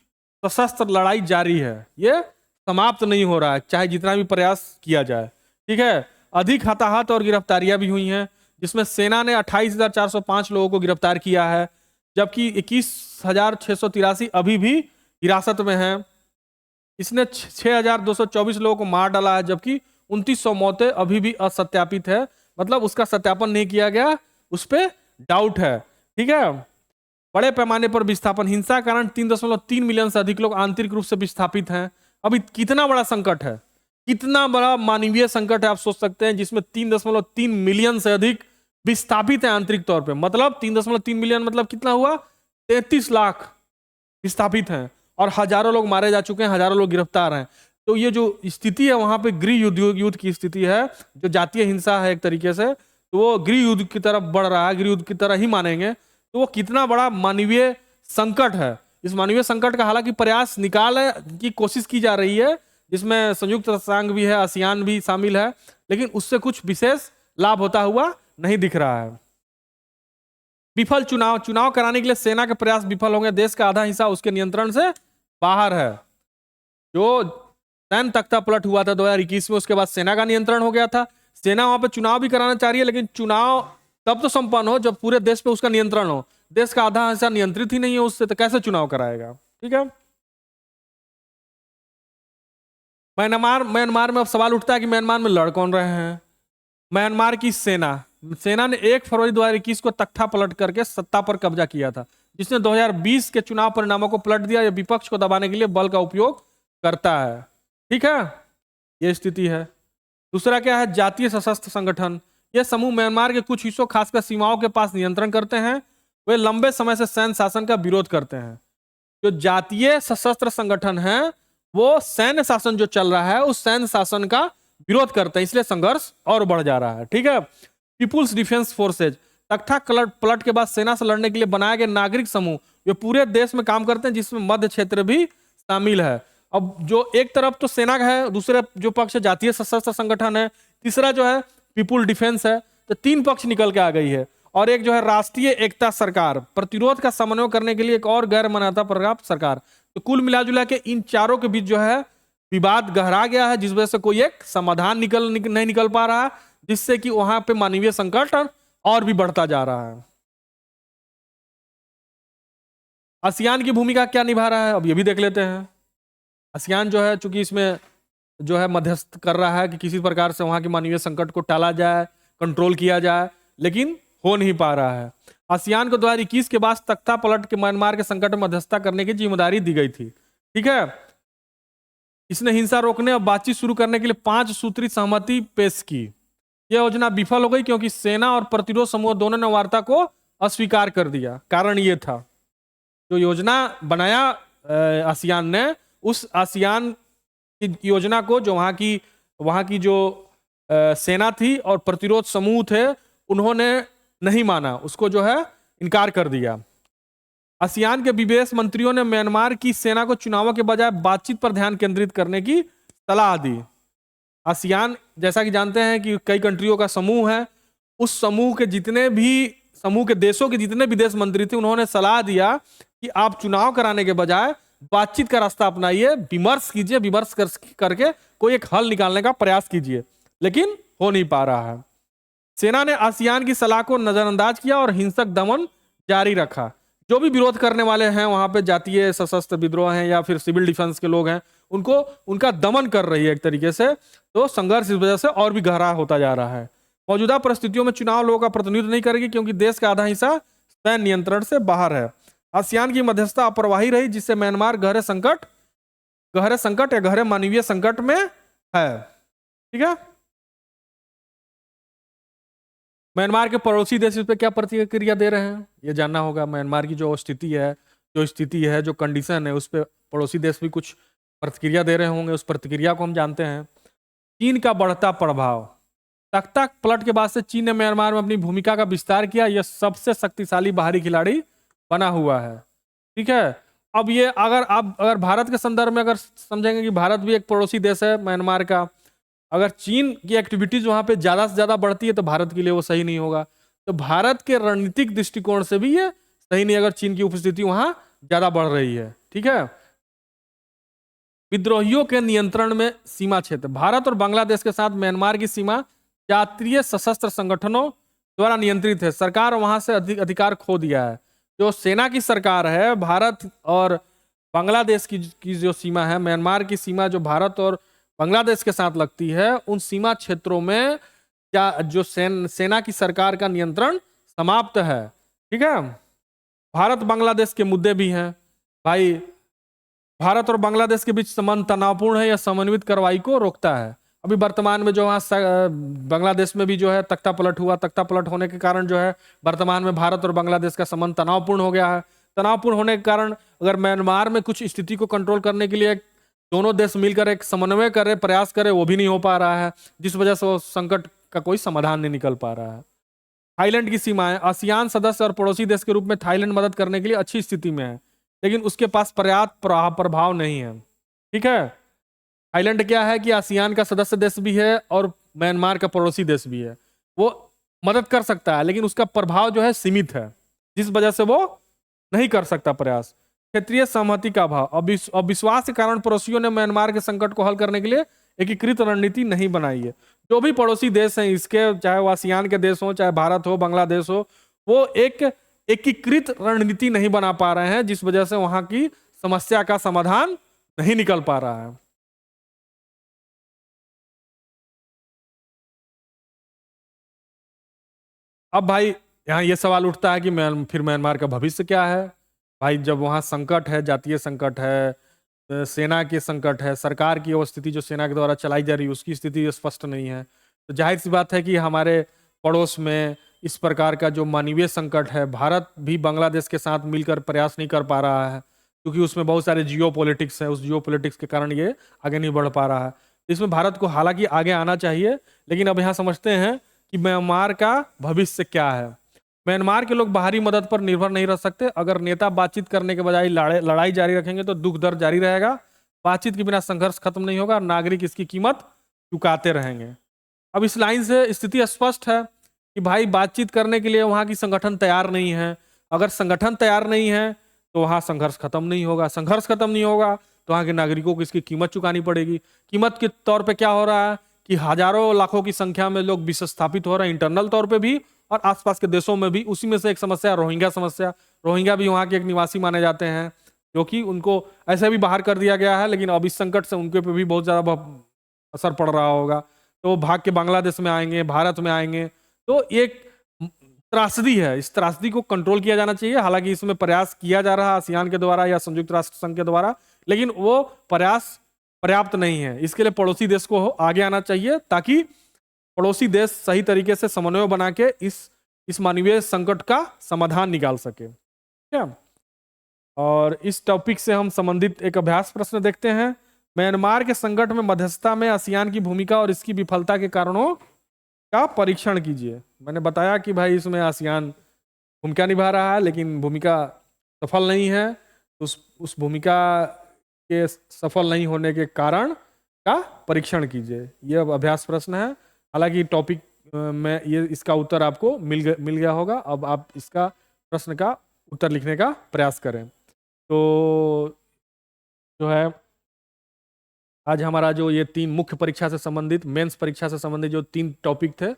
सशस्त्र लड़ाई जारी है, ये समाप्त नहीं हो रहा है चाहे जितना भी प्रयास किया जाए। ठीक है, अधिक हताहत और गिरफ्तारियां भी हुई हैं, जिसमें सेना ने 28,405 लोगों को गिरफ्तार किया है, जबकि 21,683 अभी भी हिरासत में हैं। इसने 6,224 लोगों को मार डाला है, जबकि 2,900 मौतें अभी भी असत्यापित है, मतलब उसका सत्यापन नहीं किया गया, उस पर डाउट है। ठीक है, बड़े पैमाने पर विस्थापन, हिंसा के कारण 3.3 मिलियन से अधिक लोग आंतरिक रूप से विस्थापित हैं। अभी कितना बड़ा संकट है, कितना बड़ा मानवीय संकट है आप सोच सकते हैं, जिसमें 3.3 मिलियन से अधिक विस्थापित है आंतरिक तौर पे। मतलब 3.3 मिलियन मतलब कितना हुआ, 33 लाख विस्थापित हैं, और हजारों लोग मारे जा चुके हैं, हजारों लोग गिरफ्तार हैं। तो ये जो स्थिति है वहां पे गृह युद्ध की स्थिति है, जो जातीय हिंसा है एक तरीके से, तो वो गृह युद्ध की तरफ बढ़ रहा है, गृह युद्ध की तरह ही मानेंगे। तो वो कितना बड़ा मानवीय संकट है। इस मानवीय संकट का हालांकि प्रयास निकालने की कोशिश की जा रही है, जिसमें संयुक्त राष्ट्र भी है, आसियान भी शामिल है, लेकिन उससे कुछ विशेष लाभ होता हुआ नहीं दिख रहा है। विफल चुनाव कराने के लिए सेना के प्रयास विफल होंगे, देश का आधा हिस्सा उसके नियंत्रण से बाहर है। जो सैन्य तख्ता पलट हुआ था 2021 में, उसके बाद सेना का नियंत्रण हो गया था। सेना वहां पे चुनाव भी कराना चाह रही है, लेकिन चुनाव तब तो संपन्न हो जब पूरे देश पे उसका नियंत्रण हो। देश का आधा हिस्सा नियंत्रित ही नहीं है उससे, तो कैसे चुनाव कराएगा। ठीक है, म्यांमार में अब सवाल उठता है कि म्यांमार में लड़ कौन रहे हैं। म्यांमार की सेना ने 1 फरवरी 2021 को तख्ता पलट करके सत्ता पर कब्जा किया था, जिसने 2020 के चुनाव परिणामों को पलट दिया। यह विपक्ष को दबाने के लिए बल का उपयोग करता है। ठीक है, यह स्थिति है। दूसरा क्या है, जातीय सशस्त्र संगठन। यह समूह म्यांमार के कुछ हिस्सों, खासकर सीमाओं के पास नियंत्रण करते हैं। वे लंबे समय से सैन्य शासन का विरोध करते हैं। जो जातीय सशस्त्र संगठन है वो सैन्य शासन जो चल रहा है उस सैन्य शासन का विरोध करते हैं, इसलिए संघर्ष और बढ़ जा रहा है। ठीक है, पीपुल्स डिफेंस फोर्सेज, तख्ता पलट के बाद सेना से लड़ने के लिए बनाए गए नागरिक समूह, ये पूरे देश में काम करते हैं, जिसमें मध्य क्षेत्र भी शामिल है। अब जो एक तरफ तो सेना का है, दूसरे जो पक्ष जातीय सशस्त्र संगठन है, तीसरा जो है पीपुल डिफेंस है, तो 3 पक्ष निकल के आ गई है। और एक जो है राष्ट्रीय एकता सरकार, प्रतिरोध का समन्वय करने के लिए एक और गैर मान्यता प्राप्त सरकार। तो कुल मिलाजुला के इन चारों के बीच जो है विवाद गहरा गया है, जिस वजह से कोई एक समाधान नहीं निकल पा रहा है। जिससे कि वहां पे मानवीय संकट और भी बढ़ता जा रहा है। आसियान की भूमिका क्या निभा रहा है, अब ये भी देख लेते हैं। आसियान जो है, चूंकि इसमें जो है मध्यस्थ कर रहा है कि किसी प्रकार से वहां के मानवीय संकट को टाला जाए, कंट्रोल किया जाए, लेकिन हो नहीं पा रहा है। आसियान को 2021 के बाद तख्ता पलट के म्यांमार के संकट में मध्यस्थता करने की जिम्मेदारी दी गई थी। ठीक है, इसने हिंसा रोकने और बातचीत शुरू करने के लिए 5 सूत्री सहमति पेश की। यह योजना विफल हो गई क्योंकि सेना और प्रतिरोध समूह दोनों ने वार्ता को अस्वीकार कर दिया। कारण ये था, जो योजना बनाया आसियान ने, उस आसियान की योजना को जो वहां की जो सेना थी और प्रतिरोध समूह थे, उन्होंने नहीं माना, उसको जो है इनकार कर दिया। आसियान के विदेश मंत्रियों ने म्यांमार की सेना को चुनावों के बजाय बातचीत पर ध्यान केंद्रित करने की सलाह दी। आसियान जैसा कि जानते हैं कि कई कंट्रियों का समूह है, उस समूह के देशों के जितने विदेश मंत्री थे, उन्होंने सलाह दिया कि आप चुनाव कराने के बजाय बातचीत का रास्ता अपनाइए, विमर्श कीजिए, विमर्श करके कोई एक हल निकालने का प्रयास कीजिए, लेकिन हो नहीं पा रहा है। सेना ने आसियान की सलाह को नजरअंदाज किया और हिंसक दमन जारी रखा। जो भी विरोध करने वाले हैं वहां पे, जातीय सशस्त्र विद्रोह हैं या फिर सिविल डिफेंस के लोग हैं, उनका दमन कर रही है एक तरीके से। तो संघर्ष इस वजह से और भी गहरा होता जा रहा है। मौजूदा परिस्थितियों में चुनाव लोगों का प्रतिनिधित्व नहीं करेगी क्योंकि देश का आधा हिस्सा सैन्य नियंत्रण से बाहर है। आसियान की मध्यस्थता अप्रवाही रही, जिससे म्यांमार गहरे संकट या गहरे मानवीय संकट में है। ठीक है, म्यांमार के पड़ोसी देश इस पर क्या प्रतिक्रिया दे रहे हैं, ये जानना होगा। म्यांमार की जो स्थिति है, जो कंडीशन है, उस पर पड़ोसी देश भी कुछ प्रतिक्रिया दे रहे होंगे। उस प्रतिक्रिया को हम जानते हैं। चीन का बढ़ता प्रभाव। तख्ता पलट के बाद से चीन ने म्यांमार में अपनी भूमिका का विस्तार किया। यह सबसे शक्तिशाली बाहरी खिलाड़ी बना हुआ है। ठीक है, अब ये अगर भारत के संदर्भ में अगर समझेंगे कि भारत भी एक पड़ोसी देश है म्यांमार का, अगर चीन की एक्टिविटीज वहां पे ज्यादा से ज्यादा बढ़ती है तो भारत के लिए वो सही नहीं होगा। तो भारत के रणनीतिक दृष्टिकोण से भी ये सही नहीं अगर चीन की उपस्थिति वहां ज्यादा बढ़ रही है। ठीक है, विद्रोहियों के नियंत्रण में सीमा क्षेत्र। भारत और बांग्लादेश के साथ म्यांमार की सीमा जातीय सशस्त्र संगठनों द्वारा नियंत्रित है। सरकार वहां से अधिकार खो दिया है। जो सेना की सरकार है, भारत और बांग्लादेश की जो सीमा है, म्यांमार की सीमा जो भारत और बांग्लादेश के साथ लगती है, उन सीमा क्षेत्रों में क्या जो सेना की सरकार का नियंत्रण समाप्त है। ठीक है, भारत बांग्लादेश के मुद्दे भी हैं भाई। भारत और बांग्लादेश के बीच संबंध तनावपूर्ण है या समन्वित कार्रवाई को रोकता है। अभी वर्तमान में जो वहाँ बांग्लादेश में भी जो है तख्ता पलट हुआ, तख्ता पलट होने के कारण जो है वर्तमान में भारत और बांग्लादेश का संबंध तनावपूर्ण हो गया है। तनावपूर्ण होने के कारण अगर म्यांमार में कुछ स्थिति को कंट्रोल करने के लिए दोनों देश मिलकर एक समन्वय करे, प्रयास करे, वो भी नहीं हो पा रहा है, जिस वजह से वो संकट का कोई समाधान नहीं निकल पा रहा है। थाईलैंड की सीमाएं। आसियान सदस्य और पड़ोसी देश के रूप में थाईलैंड मदद करने के लिए अच्छी स्थिति में है, लेकिन उसके पास पर्याप्त प्रभाव नहीं है। ठीक है, थाईलैंड क्या है कि आसियान का सदस्य देश भी है और म्यांमार का पड़ोसी देश भी है। वो मदद कर सकता है, लेकिन उसका प्रभाव जो है सीमित है, जिस वजह से वो नहीं कर सकता प्रयास। क्षेत्रीय सहमति का अभाव। अविश्वास के कारण पड़ोसियों ने म्यांमार के संकट को हल करने के लिए एकीकृत रणनीति नहीं बनाई है। जो भी पड़ोसी देश हैं इसके, चाहे वो आसियान के देश हो, चाहे भारत हो, बांग्लादेश हो, वो एक एकीकृत रणनीति नहीं बना पा रहे हैं, जिस वजह से वहां की समस्या का समाधान नहीं निकल पा रहा है। अब भाई यहाँ ये सवाल उठता है कि फिर म्यांमार का भविष्य क्या है। भाई जब वहाँ संकट है, जातीय संकट है, सेना के संकट है, सरकार की वो स्थिति जो सेना के द्वारा चलाई जा रही है उसकी स्थिति स्पष्ट नहीं है, तो जाहिर सी बात है कि हमारे पड़ोस में इस प्रकार का जो मानवीय संकट है, भारत भी बांग्लादेश के साथ मिलकर प्रयास नहीं कर पा रहा है क्योंकि उसमें बहुत सारे जियो पॉलिटिक्स है। उस जियो पॉलिटिक्स के कारण ये आगे नहीं बढ़ पा रहा है। इसमें भारत को हालांकि आगे आना चाहिए, लेकिन अब यहाँ समझते हैं कि म्यांमार का भविष्य क्या है। म्यांमार के लोग बाहरी मदद पर निर्भर नहीं रह सकते। अगर नेता बातचीत करने के बजाय लड़ाई जारी रखेंगे तो दुख दर्द जारी रहेगा। बातचीत के बिना संघर्ष खत्म नहीं होगा, नागरिक इसकी कीमत चुकाते रहेंगे। अब इस लाइन से स्थिति स्पष्ट है कि भाई बातचीत करने के लिए वहां की संगठन तैयार नहीं है। अगर संगठन तैयार नहीं है तो वहां संघर्ष खत्म नहीं होगा। संघर्ष खत्म नहीं होगा तो वहां के नागरिकों को इसकी कीमत चुकानी पड़ेगी। कीमत के तौर पे क्या हो रहा है कि हजारों लाखों की संख्या में लोग विस्थापित हो रहे हैं इंटरनल तौर पे भी और आसपास के देशों में भी। उसी में से एक समस्या रोहिंग्या समस्या। रोहिंग्या भी वहाँ के एक निवासी माने जाते हैं, जो कि उनको ऐसे भी बाहर कर दिया गया है, लेकिन अब इस संकट से उनके पे भी बहुत ज़्यादा असर पड़ रहा होगा। तो वो भाग के बांग्लादेश में आएंगे, भारत में आएंगे। तो एक त्रासदी है, इस त्रासदी को कंट्रोल किया जाना चाहिए। हालांकि इसमें प्रयास किया जा रहा है आसियान के द्वारा या संयुक्त राष्ट्र संघ के द्वारा, लेकिन वो प्रयास पर्याप्त नहीं है। इसके लिए पड़ोसी देश को आगे आना चाहिए, ताकि पड़ोसी देश सही तरीके से समन्वय बना के इस मानवीय संकट का समाधान निकाल सके। ठीक है, और इस टॉपिक से हम संबंधित एक अभ्यास प्रश्न देखते हैं। म्यांमार के संकट में मध्यस्थता में आसियान की भूमिका और इसकी विफलता के कारणों का परीक्षण कीजिए। मैंने बताया कि भाई इसमें आसियान भूमिका निभा रहा है, लेकिन भूमिका सफल नहीं है। उस भूमिका के सफल नहीं होने के कारण का परीक्षण कीजिए। यह अभ्यास प्रश्न है। हालांकि टॉपिक में ये इसका उत्तर आपको मिल गया होगा। अब आप इसका प्रश्न का उत्तर लिखने का प्रयास करें। तो जो है आज हमारा जो ये 3 मुख्य परीक्षा से संबंधित, मेंस परीक्षा से संबंधित जो 3 टॉपिक थे,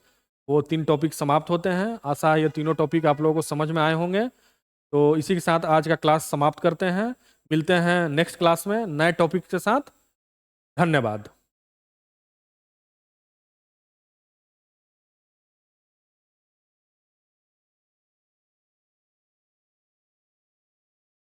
वो 3 टॉपिक समाप्त होते हैं। आशा है ये तीनों टॉपिक आप लोगों को समझ में आए होंगे। तो इसी के साथ आज का क्लास समाप्त करते हैं। मिलते हैं नेक्स्ट क्लास में नए टॉपिक के साथ। धन्यवाद।